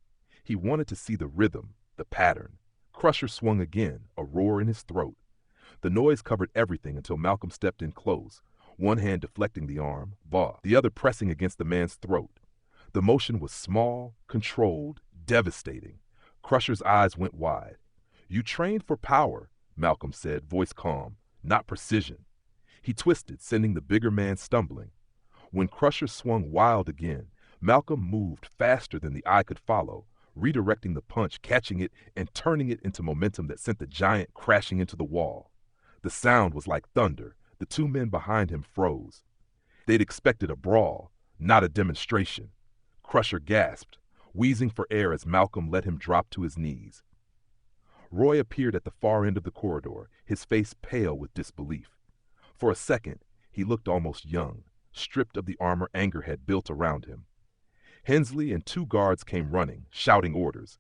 He wanted to see the rhythm, the pattern. Crusher swung again, a roar in his throat. The noise covered everything until Malcolm stepped in close, one hand deflecting the arm, the other pressing against the man's throat. The motion was small, controlled, devastating. Crusher's eyes went wide. "You trained for power," Malcolm said, voice calm, "not precision." He twisted, sending the bigger man stumbling. When Crusher swung wild again, Malcolm moved faster than the eye could follow, redirecting the punch, catching it, and turning it into momentum that sent the giant crashing into the wall. The sound was like thunder. The two men behind him froze. They'd expected a brawl, not a demonstration. Crusher gasped, wheezing for air as Malcolm let him drop to his knees. Roy appeared at the far end of the corridor, his face pale with disbelief. For a second, he looked almost young, stripped of the armor anger had built around him. Hensley and two guards came running, shouting orders.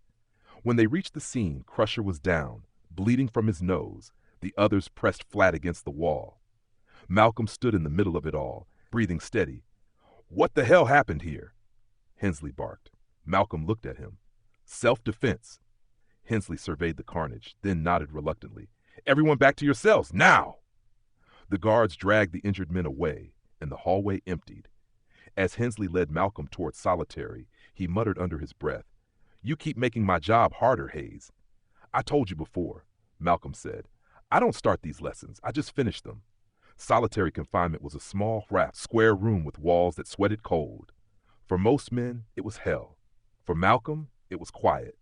When they reached the scene, Crusher was down, bleeding from his nose, the others pressed flat against the wall. Malcolm stood in the middle of it all, breathing steady. "What the hell happened here?" Hensley barked. Malcolm looked at him. "Self-defense." Hensley surveyed the carnage, then nodded reluctantly. "Everyone back to your cells, now!" The guards dragged the injured men away, and the hallway emptied. As Hensley led Malcolm toward solitary, he muttered under his breath, "You keep making my job harder, Hayes." "I told you before," Malcolm said. "I don't start these lessons, I just finish them." Solitary confinement was a small, wrapped, square room with walls that sweated cold. For most men, it was hell. For Malcolm, it was quiet.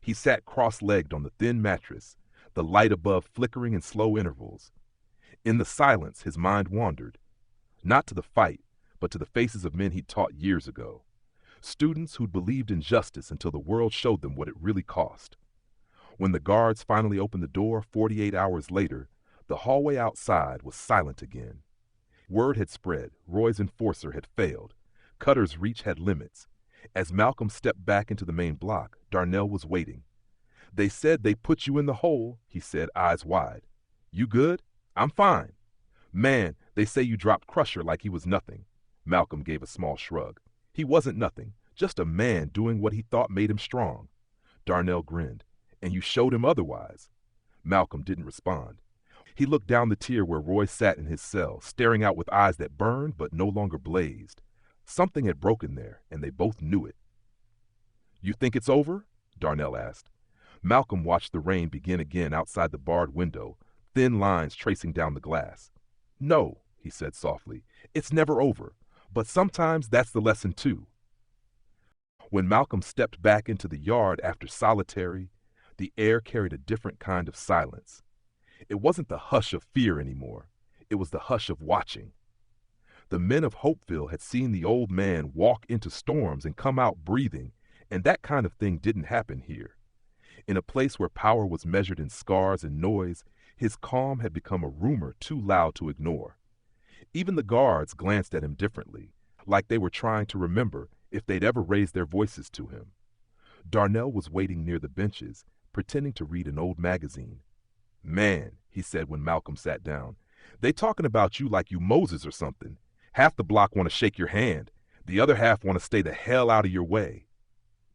He sat cross-legged on the thin mattress, the light above flickering in slow intervals. In the silence, his mind wandered, not to the fight, but to the faces of men he'd taught years ago. Students who'd believed in justice until the world showed them what it really cost. When the guards finally opened the door 48 hours later, the hallway outside was silent again. Word had spread, Roy's enforcer had failed. Cutter's reach had limits. As Malcolm stepped back into the main block, Darnell was waiting. "They said they put you in the hole," he said, eyes wide. "You good?" "I'm fine." "Man, they say you dropped Crusher like he was nothing." Malcolm gave a small shrug. "He wasn't nothing, just a man doing what he thought made him strong." Darnell grinned. "And you showed him otherwise." Malcolm didn't respond. He looked down the tier where Roy sat in his cell, staring out with eyes that burned but no longer blazed. Something had broken there, and they both knew it. "You think it's over?" Darnell asked. Malcolm watched the rain begin again outside the barred window, thin lines tracing down the glass. "No," he said softly, "it's never over, but sometimes that's the lesson too." When Malcolm stepped back into the yard after solitary, the air carried a different kind of silence. It wasn't the hush of fear anymore. It was the hush of watching. The men of Hopeville had seen the old man walk into storms and come out breathing, and that kind of thing didn't happen here. In a place where power was measured in scars and noise, his calm had become a rumor too loud to ignore. Even the guards glanced at him differently, like they were trying to remember if they'd ever raised their voices to him. Darnell was waiting near the benches, pretending to read an old magazine. "Man," he said when Malcolm sat down, "they talking about you like you Moses or something. Half the block want to shake your hand. The other half want to stay the hell out of your way."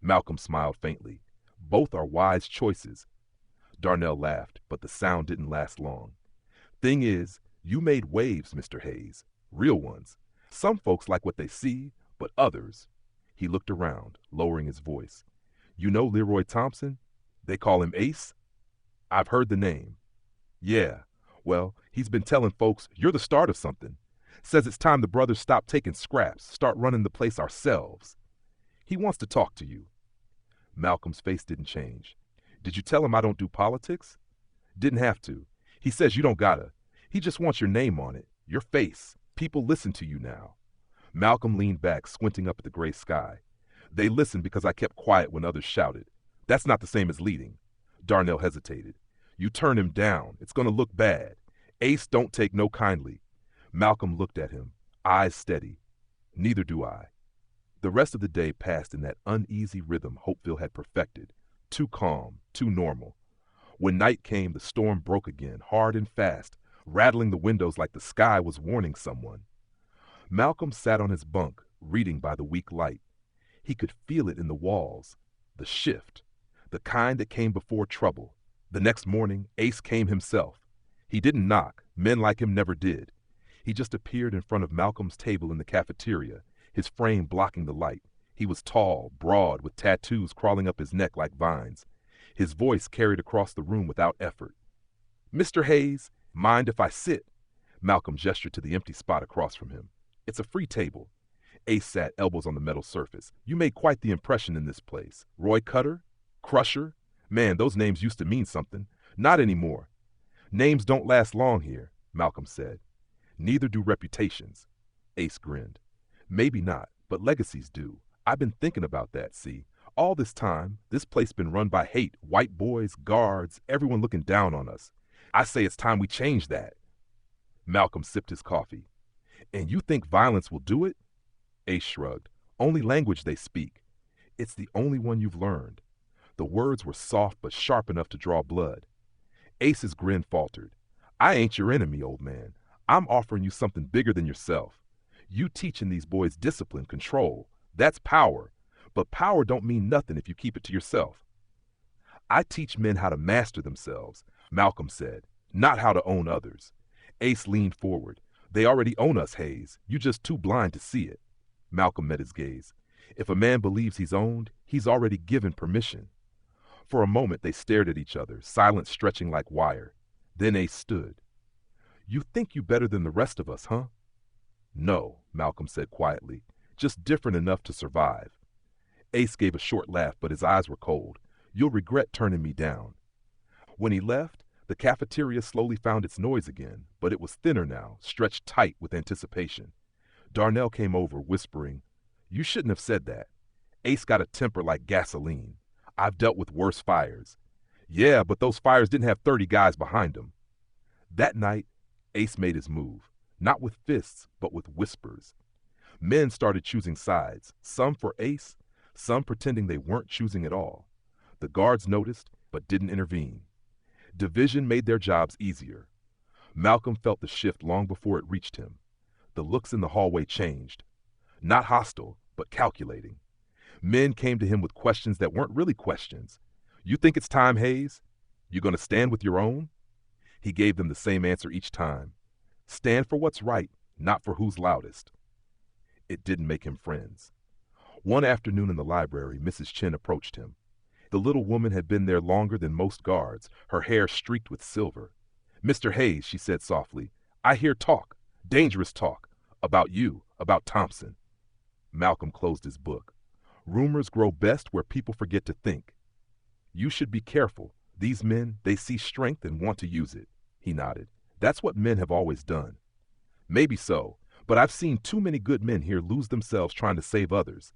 Malcolm smiled faintly. "Both are wise choices." Darnell laughed, but the sound didn't last long. "Thing is, you made waves, Mr. Hayes. Real ones. Some folks like what they see, but others—" He looked around, lowering his voice. "You know Leroy Thompson? They call him Ace?" "I've heard the name." "Yeah. Well, he's been telling folks you're the start of something. Says it's time the brothers stop taking scraps, start running the place ourselves. He wants to talk to you." Malcolm's face didn't change. "Did you tell him I don't do politics?" "Didn't have to. He says you don't gotta. He just wants your name on it, your face. People listen to you now." Malcolm leaned back, squinting up at the gray sky. "They listen because I kept quiet when others shouted. That's not the same as leading." Darnell hesitated. "You turn him down. It's going to look bad. Ace don't take no kindly." Malcolm looked at him, eyes steady. "Neither do I." The rest of the day passed in that uneasy rhythm Hopeville had perfected, too calm, too normal. When night came, the storm broke again, hard and fast, rattling the windows like the sky was warning someone. Malcolm sat on his bunk, reading by the weak light. He could feel it in the walls, the shift, the kind that came before trouble. The next morning, Ace came himself. He didn't knock, men like him never did. He just appeared in front of Malcolm's table in the cafeteria, his frame blocking the light. He was tall, broad, with tattoos crawling up his neck like vines. His voice carried across the room without effort. "Mr. Hayes, mind if I sit?" Malcolm gestured to the empty spot across from him. "It's a free table." Ace sat, elbows on the metal surface. "You made quite the impression in this place. Roy Cutter? Crusher? Man, those names used to mean something. Not anymore." "Names don't last long here," Malcolm said. "Neither do reputations." Ace grinned. "Maybe not, but legacies do. I've been thinking about that, see. All this time, this place been run by hate, white boys, guards, everyone looking down on us. I say it's time we change that." Malcolm sipped his coffee. "And you think violence will do it?" Ace shrugged. "Only language they speak. It's the only one you've learned." The words were soft but sharp enough to draw blood. Ace's grin faltered. "I ain't your enemy, old man. I'm offering you something bigger than yourself. You teaching these boys discipline, control. That's power. But power don't mean nothing if you keep it to yourself." "I teach men how to master themselves," Malcolm said, "not how to own others." Ace leaned forward. "They already own us, Hayes. You just too blind to see it." Malcolm met his gaze. "If a man believes he's owned, he's already given permission." For a moment they stared at each other, silence stretching like wire. Then Ace stood. "You think you better than the rest of us, huh?" "No," Malcolm said quietly, "just different enough to survive." Ace gave a short laugh, but his eyes were cold. "You'll regret turning me down." When he left, the cafeteria slowly found its noise again, but it was thinner now, stretched tight with anticipation. Darnell came over, whispering, "You shouldn't have said that. Ace got a temper like gasoline. I've dealt with worse fires." "Yeah, but those fires didn't have 30 guys behind them." That night, Ace made his move, not with fists, but with whispers. Men started choosing sides, some for Ace, some pretending they weren't choosing at all. The guards noticed, but didn't intervene. Division made their jobs easier. Malcolm felt the shift long before it reached him. The looks in the hallway changed. Not hostile, but calculating. Men came to him with questions that weren't really questions. "You think it's time, Hayes? You gonna stand with your own?" He gave them the same answer each time. "Stand for what's right, not for who's loudest." It didn't make him friends. One afternoon in the library, Mrs. Chen approached him. The little woman had been there longer than most guards, her hair streaked with silver. "Mr. Hayes," she said softly, "I hear talk, dangerous talk, about you, about Thompson." Malcolm closed his book. "Rumors grow best where people forget to think." "You should be careful. These men, they see strength and want to use it." He nodded. "That's what men have always done." "Maybe so, but I've seen too many good men here lose themselves trying to save others."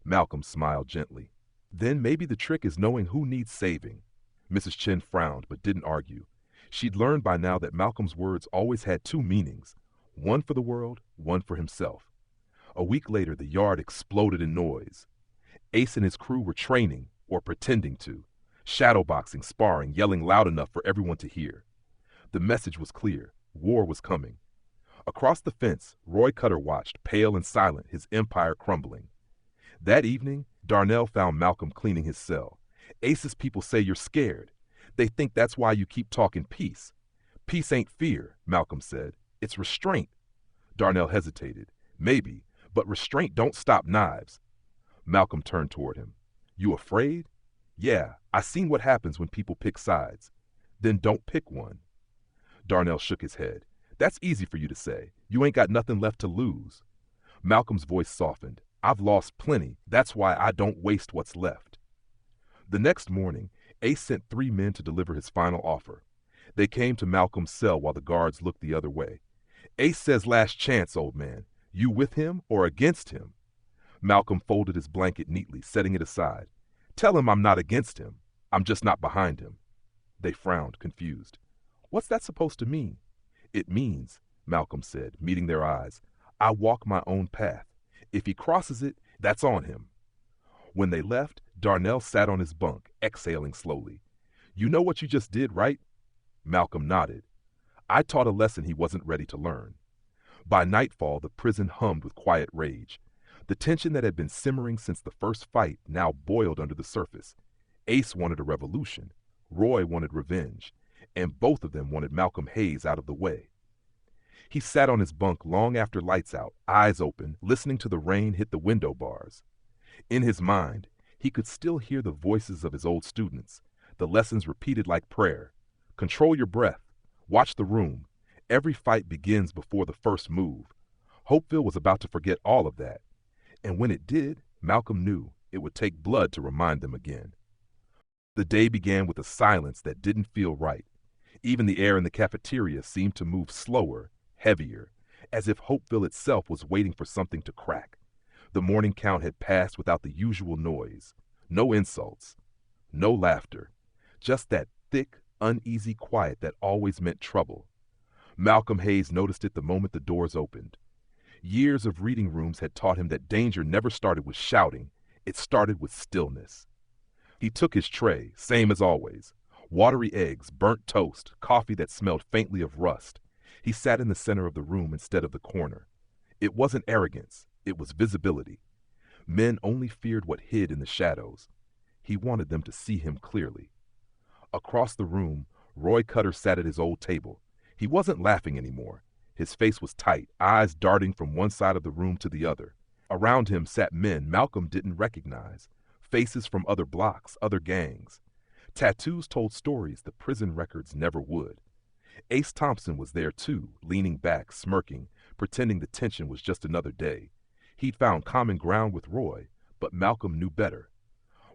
Malcolm smiled gently. "Then maybe the trick is knowing who needs saving." Mrs. Chen frowned but didn't argue. She'd learned by now that Malcolm's words always had two meanings. One for the world, one for himself. A week later, the yard exploded in noise. Ace and his crew were training, or pretending to, shadowboxing, sparring, yelling loud enough for everyone to hear. The message was clear. War was coming. Across the fence, Roy Cutter watched, pale and silent, his empire crumbling. That evening, Darnell found Malcolm cleaning his cell. Ace's people say you're scared. They think that's why you keep talking peace. Peace ain't fear, Malcolm said. It's restraint. Darnell hesitated. Maybe, but restraint don't stop knives. Malcolm turned toward him. You afraid? Yeah, I seen what happens when people pick sides. Then don't pick one. Darnell shook his head. That's easy for you to say. You ain't got nothing left to lose. Malcolm's voice softened. I've lost plenty. That's why I don't waste what's left. The next morning, Ace sent 3 men to deliver his final offer. They came to Malcolm's cell while the guards looked the other way. Ace says last chance, old man. You with him or against him? Malcolm folded his blanket neatly, setting it aside. Tell him I'm not against him. I'm just not behind him. They frowned, confused. What's that supposed to mean? It means, Malcolm said, meeting their eyes, I walk my own path. If he crosses it, that's on him. When they left, Darnell sat on his bunk, exhaling slowly. You know what you just did, right? Malcolm nodded. I taught a lesson he wasn't ready to learn. By nightfall, the prison hummed with quiet rage. The tension that had been simmering since the first fight now boiled under the surface. Ace wanted a revolution. Roy wanted revenge. And both of them wanted Malcolm Hayes out of the way. He sat on his bunk long after lights out, eyes open, listening to the rain hit the window bars. In his mind, he could still hear the voices of his old students, the lessons repeated like prayer. Control your breath. Watch the room. Every fight begins before the first move. Hopeville was about to forget all of that. And when it did, Malcolm knew it would take blood to remind them again. The day began with a silence that didn't feel right. Even the air in the cafeteria seemed to move slower, heavier, as if Hopeville itself was waiting for something to crack. The morning count had passed without the usual noise. No insults. No laughter. Just that thick, uneasy quiet that always meant trouble. Malcolm Hayes noticed it the moment the doors opened. Years of reading rooms had taught him that danger never started with shouting. It started with stillness. He took his tray, same as always. Watery eggs, burnt toast, coffee that smelled faintly of rust. He sat in the center of the room instead of the corner. It wasn't arrogance. It was visibility. Men only feared what hid in the shadows. He wanted them to see him clearly. Across the room, Roy Cutter sat at his old table. He wasn't laughing anymore. His face was tight, eyes darting from one side of the room to the other. Around him sat men Malcolm didn't recognize, faces from other blocks, other gangs. Tattoos told stories the prison records never would. Ace Thompson was there too, leaning back, smirking, pretending the tension was just another day. He'd found common ground with Roy, but Malcolm knew better.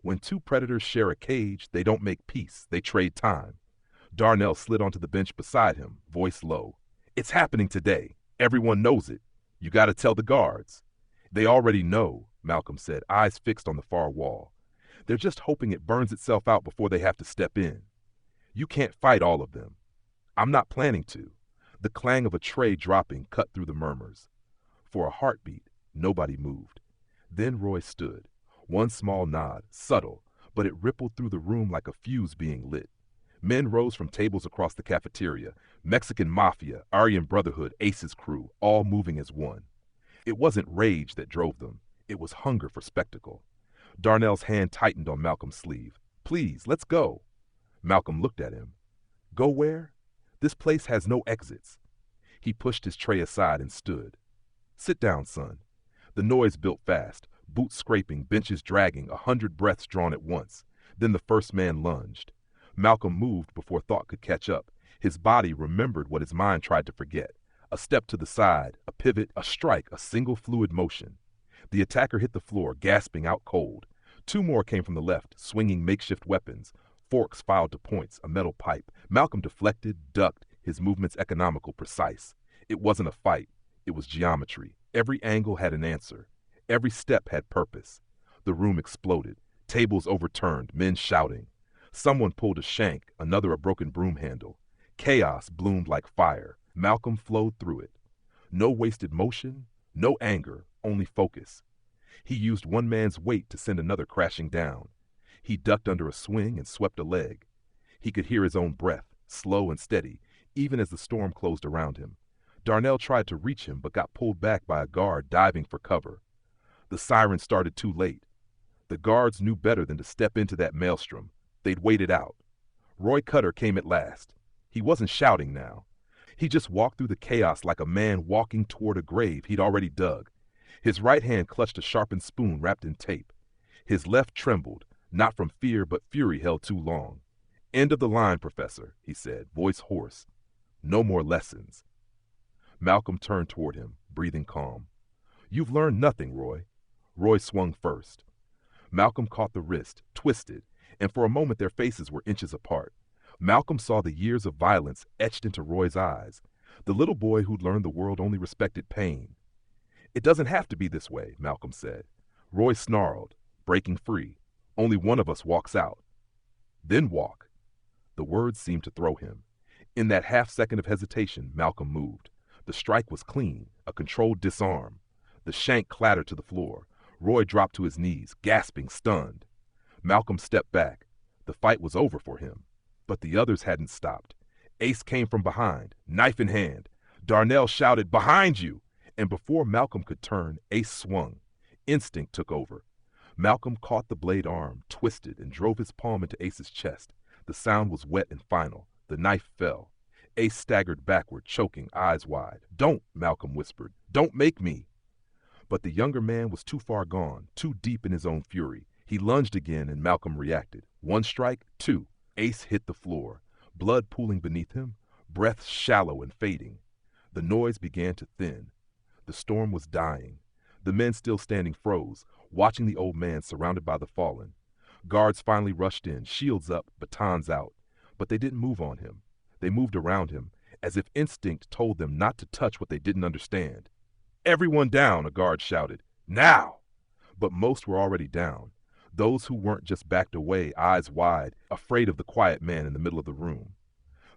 When two predators share a cage, they don't make peace, they trade time. Darnell slid onto the bench beside him, voice low. It's happening today. Everyone knows it. You gotta tell the guards. They already know, Malcolm said, eyes fixed on the far wall. They're just hoping it burns itself out before they have to step in. You can't fight all of them. I'm not planning to. The clang of a tray dropping cut through the murmurs. For a heartbeat, nobody moved. Then Roy stood. One small nod, subtle, but it rippled through the room like a fuse being lit. Men rose from tables across the cafeteria. Mexican Mafia, Aryan Brotherhood, Ace's crew, all moving as one. It wasn't rage that drove them. It was hunger for spectacle. Darnell's hand tightened on Malcolm's sleeve. Please, let's go. Malcolm looked at him. Go where? This place has no exits. He pushed his tray aside and stood. Sit down, son. The noise built fast, boots scraping, benches dragging, 100 breaths drawn at once. Then the first man lunged. Malcolm moved before thought could catch up. His body remembered what his mind tried to forget. A step to the side, a pivot, a strike, a single fluid motion. The attacker hit the floor, gasping out cold. Two more came from the left, swinging makeshift weapons. Forks filed to points, a metal pipe. Malcolm deflected, ducked, his movements economical, precise. It wasn't a fight. It was geometry. Every angle had an answer. Every step had purpose. The room exploded. Tables overturned, men shouting. Someone pulled a shank, another a broken broom handle. Chaos bloomed like fire. Malcolm flowed through it. No wasted motion, no anger, only focus. He used one man's weight to send another crashing down. He ducked under a swing and swept a leg. He could hear his own breath, slow and steady, even as the storm closed around him. Darnell tried to reach him but got pulled back by a guard diving for cover. The siren started too late. The guards knew better than to step into that maelstrom. They'd waited out. Roy Cutter came at last. He wasn't shouting now. He just walked through the chaos like a man walking toward a grave he'd already dug. His right hand clutched a sharpened spoon wrapped in tape. His left trembled, not from fear but fury held too long. "End of the line, Professor," he said, voice hoarse. "No more lessons." Malcolm turned toward him, breathing calm. "You've learned nothing, Roy." Roy swung first. Malcolm caught the wrist, twisted, and for a moment their faces were inches apart. Malcolm saw the years of violence etched into Roy's eyes, the little boy who'd learned the world only respected pain. "It doesn't have to be this way," Malcolm said. Roy snarled, breaking free. "Only one of us walks out." "Then walk." The words seemed to throw him. In that half second of hesitation, Malcolm moved. The strike was clean, a controlled disarm. The shank clattered to the floor. Roy dropped to his knees, gasping, stunned. Malcolm stepped back. The fight was over for him. But the others hadn't stopped. Ace came from behind, knife in hand. Darnell shouted, "Behind you!" And before Malcolm could turn, Ace swung. Instinct took over. Malcolm caught the blade arm, twisted, and drove his palm into Ace's chest. The sound was wet and final. The knife fell. Ace staggered backward, choking, eyes wide. "Don't," Malcolm whispered. "Don't make me." But the younger man was too far gone, too deep in his own fury. He lunged again, and Malcolm reacted. One strike, two. Ace hit the floor, blood pooling beneath him, breath shallow and fading. The noise began to thin. The storm was dying. The men still standing froze, watching the old man surrounded by the fallen. Guards finally rushed in, shields up, batons out. But they didn't move on him. They moved around him, as if instinct told them not to touch what they didn't understand. "Everyone down," a guard shouted. "Now!" But most were already down. Those who weren't just backed away, eyes wide, afraid of the quiet man in the middle of the room.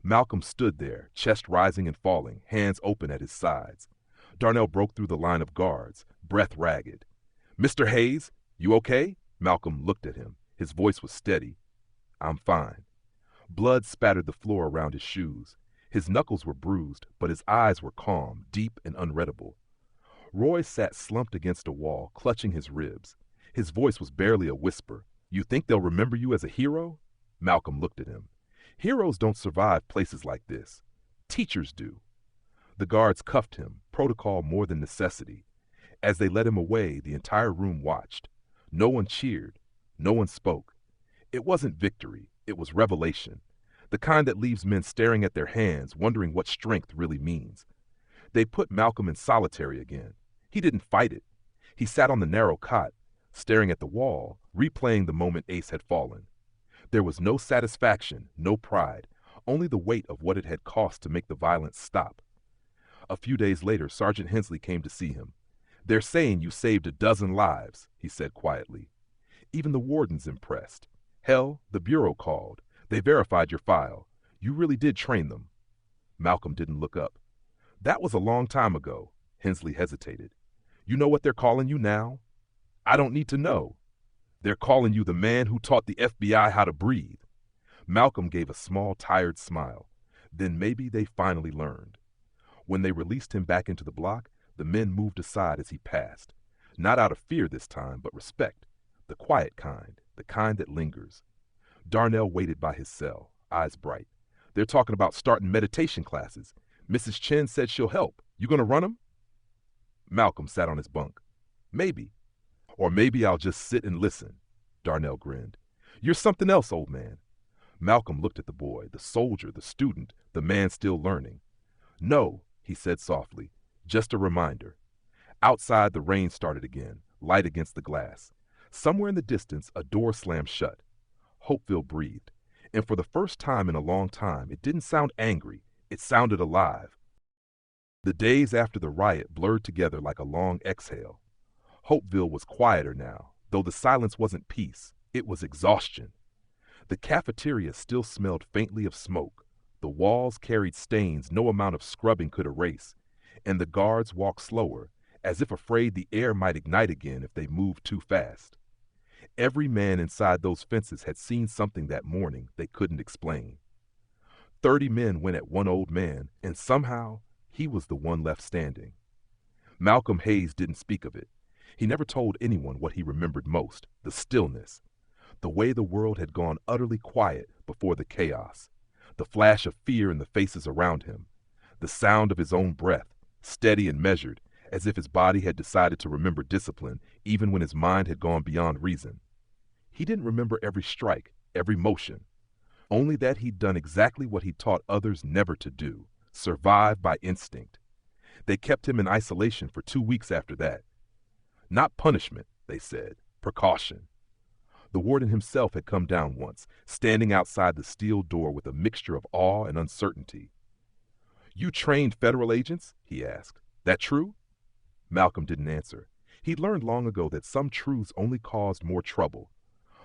Malcolm stood there, chest rising and falling, hands open at his sides. Darnell broke through the line of guards, breath ragged. "Mr. Hayes, you okay?" Malcolm looked at him. His voice was steady. "I'm fine." Blood spattered the floor around his shoes. His knuckles were bruised, but his eyes were calm, deep and unreadable. Roy sat slumped against a wall, clutching his ribs. His voice was barely a whisper. "You think they'll remember you as a hero?" Malcolm looked at him. "Heroes don't survive places like this. Teachers do." The guards cuffed him, protocol more than necessity. As they led him away, the entire room watched. No one cheered. No one spoke. It wasn't victory. It was revelation. The kind that leaves men staring at their hands, wondering what strength really means. They put Malcolm in solitary again. He didn't fight it. He sat on the narrow cot, staring at the wall, replaying the moment Ace had fallen. There was no satisfaction, no pride, only the weight of what it had cost to make the violence stop. A few days later, Sergeant Hensley came to see him. "They're saying you saved a dozen lives," he said quietly. "Even the warden's impressed. Hell, the Bureau called. They verified your file. You really did train them." Malcolm didn't look up. "That was a long time ago." Hensley hesitated. "You know what they're calling you now?" "I don't need to know." "They're calling you the man who taught the FBI how to breathe." Malcolm gave a small, tired smile. Then maybe they finally learned. When they released him back into the block, the men moved aside as he passed. Not out of fear this time, but respect. The quiet kind, the kind that lingers. Darnell waited by his cell, eyes bright. "They're talking about starting meditation classes. Mrs. Chen said she'll help. You gonna run them?" Malcolm sat on his bunk. "Maybe. Or maybe I'll just sit and listen." Darnell grinned. "You're something else, old man." Malcolm looked at the boy, the soldier, the student, the man still learning. "No," he said softly, "just a reminder." Outside, the rain started again, light against the glass. Somewhere in the distance, a door slammed shut. Hopeville breathed, and for the first time in a long time, it didn't sound angry. It sounded alive. The days after the riot blurred together like a long exhale. Hopeville was quieter now, though the silence wasn't peace. It was exhaustion. The cafeteria still smelled faintly of smoke. The walls carried stains no amount of scrubbing could erase. and the guards walked slower, as if afraid the air might ignite again if they moved too fast. Every man inside those fences had seen something that morning they couldn't explain. 30 men went at one old man, and somehow he was the one left standing. Malcolm Hayes didn't speak of it. He never told anyone what he remembered most: the stillness, the way the world had gone utterly quiet before the chaos, the flash of fear in the faces around him, the sound of his own breath, steady and measured, as if his body had decided to remember discipline even when his mind had gone beyond reason. He didn't remember every strike, every motion, only that he'd done exactly what he taught others never to do: survive by instinct. They kept him in isolation for 2 weeks after that. Not punishment, they said, precaution. The warden himself had come down once, standing outside the steel door with a mixture of awe and uncertainty. "You trained federal agents?" he asked. "That true?" Malcolm didn't answer. He'd learned long ago that some truths only caused more trouble.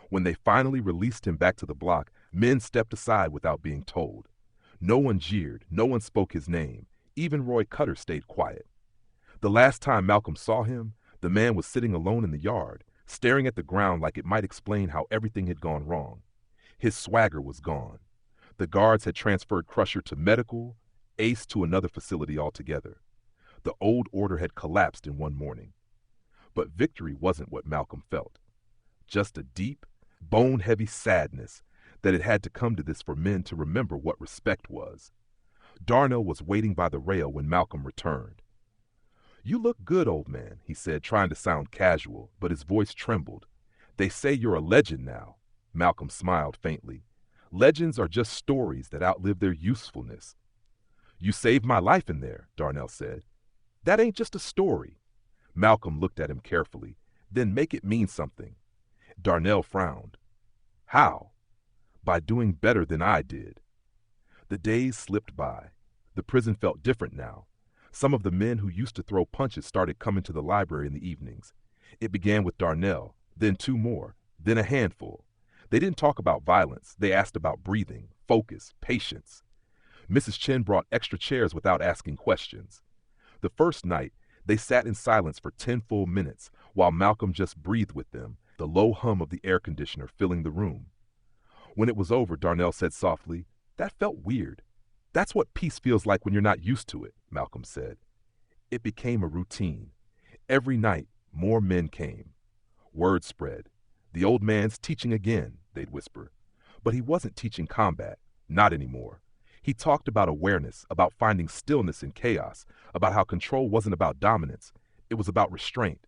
When they finally released him back to the block, men stepped aside without being told. No one jeered, no one spoke his name. Even Roy Cutter stayed quiet. The last time Malcolm saw him, the man was sitting alone in the yard, staring at the ground like it might explain how everything had gone wrong. His swagger was gone. The guards had transferred Crusher to medical, Ace to another facility altogether. The old order had collapsed in one morning. But victory wasn't what Malcolm felt. Just a deep, bone-heavy sadness that it had to come to this for men to remember what respect was. Darnell was waiting by the rail when Malcolm returned. "You look good, old man," he said, trying to sound casual, but his voice trembled. "They say you're a legend now." Malcolm smiled faintly. "Legends are just stories that outlive their usefulness." "You saved my life in there," Darnell said. "That ain't just a story." Malcolm looked at him carefully. "Then make it mean something." Darnell frowned. "How?" "By doing better than I did." The days slipped by. The prison felt different now. Some of the men who used to throw punches started coming to the library in the evenings. It began with Darnell, then 2 more, then a handful. They didn't talk about violence. They asked about breathing, focus, patience. Mrs. Chen brought extra chairs without asking questions. The first night, they sat in silence for 10 full minutes while Malcolm just breathed with them, the low hum of the air conditioner filling the room. When it was over, Darnell said softly, "That felt weird." "That's what peace feels like when you're not used to it," Malcolm said. It became a routine. Every night, more men came. Word spread. "The old man's teaching again," they'd whisper. But he wasn't teaching combat, not anymore. He talked about awareness, about finding stillness in chaos, about how control wasn't about dominance. It was about restraint.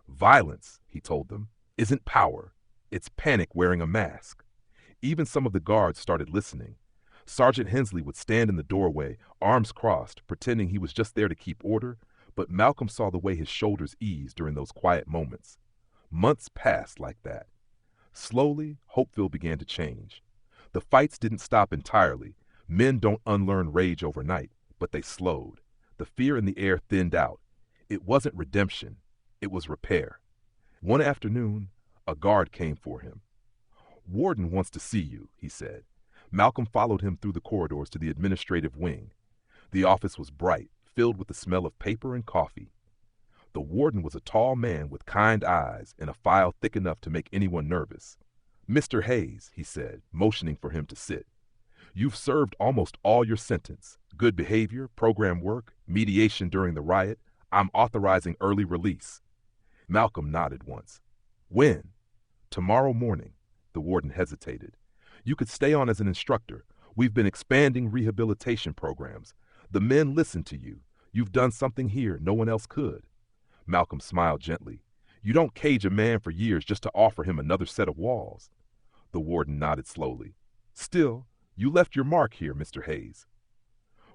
"Violence," he told them, "isn't power. It's panic wearing a mask." Even some of the guards started listening. Sergeant Hensley would stand in the doorway, arms crossed, pretending he was just there to keep order, but Malcolm saw the way his shoulders eased during those quiet moments. Months passed like that. Slowly, Hopeville began to change. The fights didn't stop entirely. Men don't unlearn rage overnight, but they slowed. The fear in the air thinned out. It wasn't redemption. It was repair. One afternoon, a guard came for him. "Warden wants to see you," he said. Malcolm followed him through the corridors to the administrative wing. The office was bright, filled with the smell of paper and coffee. The warden was a tall man with kind eyes and a file thick enough to make anyone nervous. "Mr. Hayes," he said, motioning for him to sit. "You've served almost all your sentence. Good behavior, program work, mediation during the riot. I'm authorizing early release." Malcolm nodded once. "When?" "Tomorrow morning." The warden hesitated. "You could stay on as an instructor. We've been expanding rehabilitation programs. The men listen to you. You've done something here no one else could." Malcolm smiled gently. "You don't cage a man for years just to offer him another set of walls." The warden nodded slowly. "Still, you left your mark here, Mr. Hayes."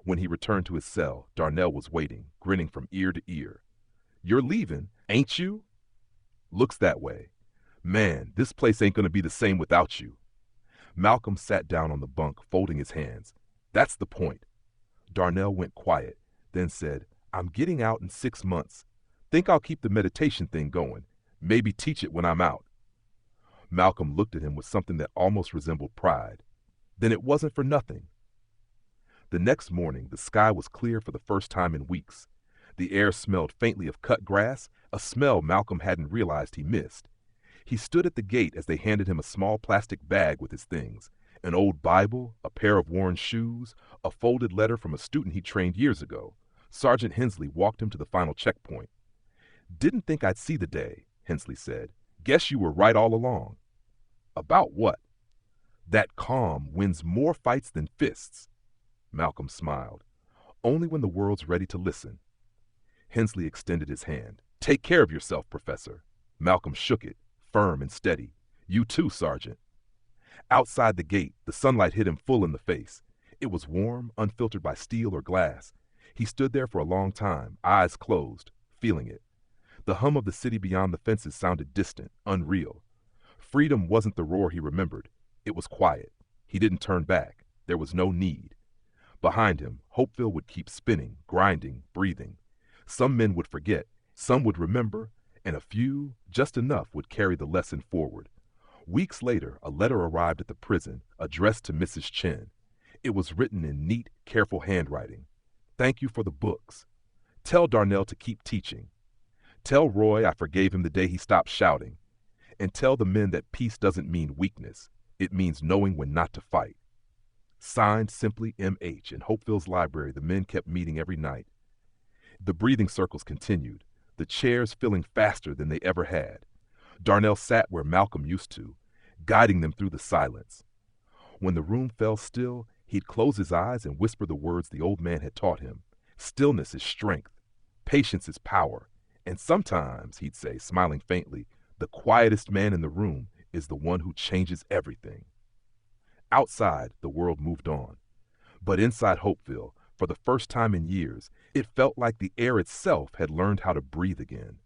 When he returned to his cell, Darnell was waiting, grinning from ear to ear. "You're leaving, ain't you?" "Looks that way. Man, this place ain't gonna be the same without you." Malcolm sat down on the bunk, folding his hands. "That's the point." Darnell went quiet, then said, "I'm getting out in 6 months. Think I'll keep the meditation thing going. Maybe teach it when I'm out." Malcolm looked at him with something that almost resembled pride. "Then it wasn't for nothing." The next morning, the sky was clear for the first time in weeks. The air smelled faintly of cut grass, a smell Malcolm hadn't realized he missed. He stood at the gate as they handed him a small plastic bag with his things, an old Bible, a pair of worn shoes, a folded letter from a student he trained years ago. Sergeant Hensley walked him to the final checkpoint. "Didn't think I'd see the day," Hensley said. "Guess you were right all along." "About what?" "That calm wins more fights than fists." Malcolm smiled. "Only when the world's ready to listen." Hensley extended his hand. "Take care of yourself, Professor." Malcolm shook it, firm and steady. "You too, Sergeant." Outside the gate, the sunlight hit him full in the face. It was warm, unfiltered by steel or glass. He stood there for a long time, eyes closed, feeling it. The hum of the city beyond the fences sounded distant, unreal. Freedom wasn't the roar he remembered. It was quiet. He didn't turn back. There was no need. Behind him, Hopeville would keep spinning, grinding, breathing. Some men would forget, some would remember, and a few, just enough, would carry the lesson forward. Weeks later, a letter arrived at the prison, addressed to Mrs. Chen. It was written in neat, careful handwriting. "Thank you for the books. Tell Darnell to keep teaching. Tell Roy I forgave him the day he stopped shouting. And tell the men that peace doesn't mean weakness. It means knowing when not to fight." Signed simply M.H. In Hopeville's library, the men kept meeting every night. The breathing circles continued, the chairs filling faster than they ever had. Darnell sat where Malcolm used to, guiding them through the silence. When the room fell still, he'd close his eyes and whisper the words the old man had taught him. "Stillness is strength. Patience is power. And sometimes," he'd say, smiling faintly, "the quietest man in the room is the one who changes everything." Outside, the world moved on. But inside Hopeville, for the first time in years, it felt like the air itself had learned how to breathe again.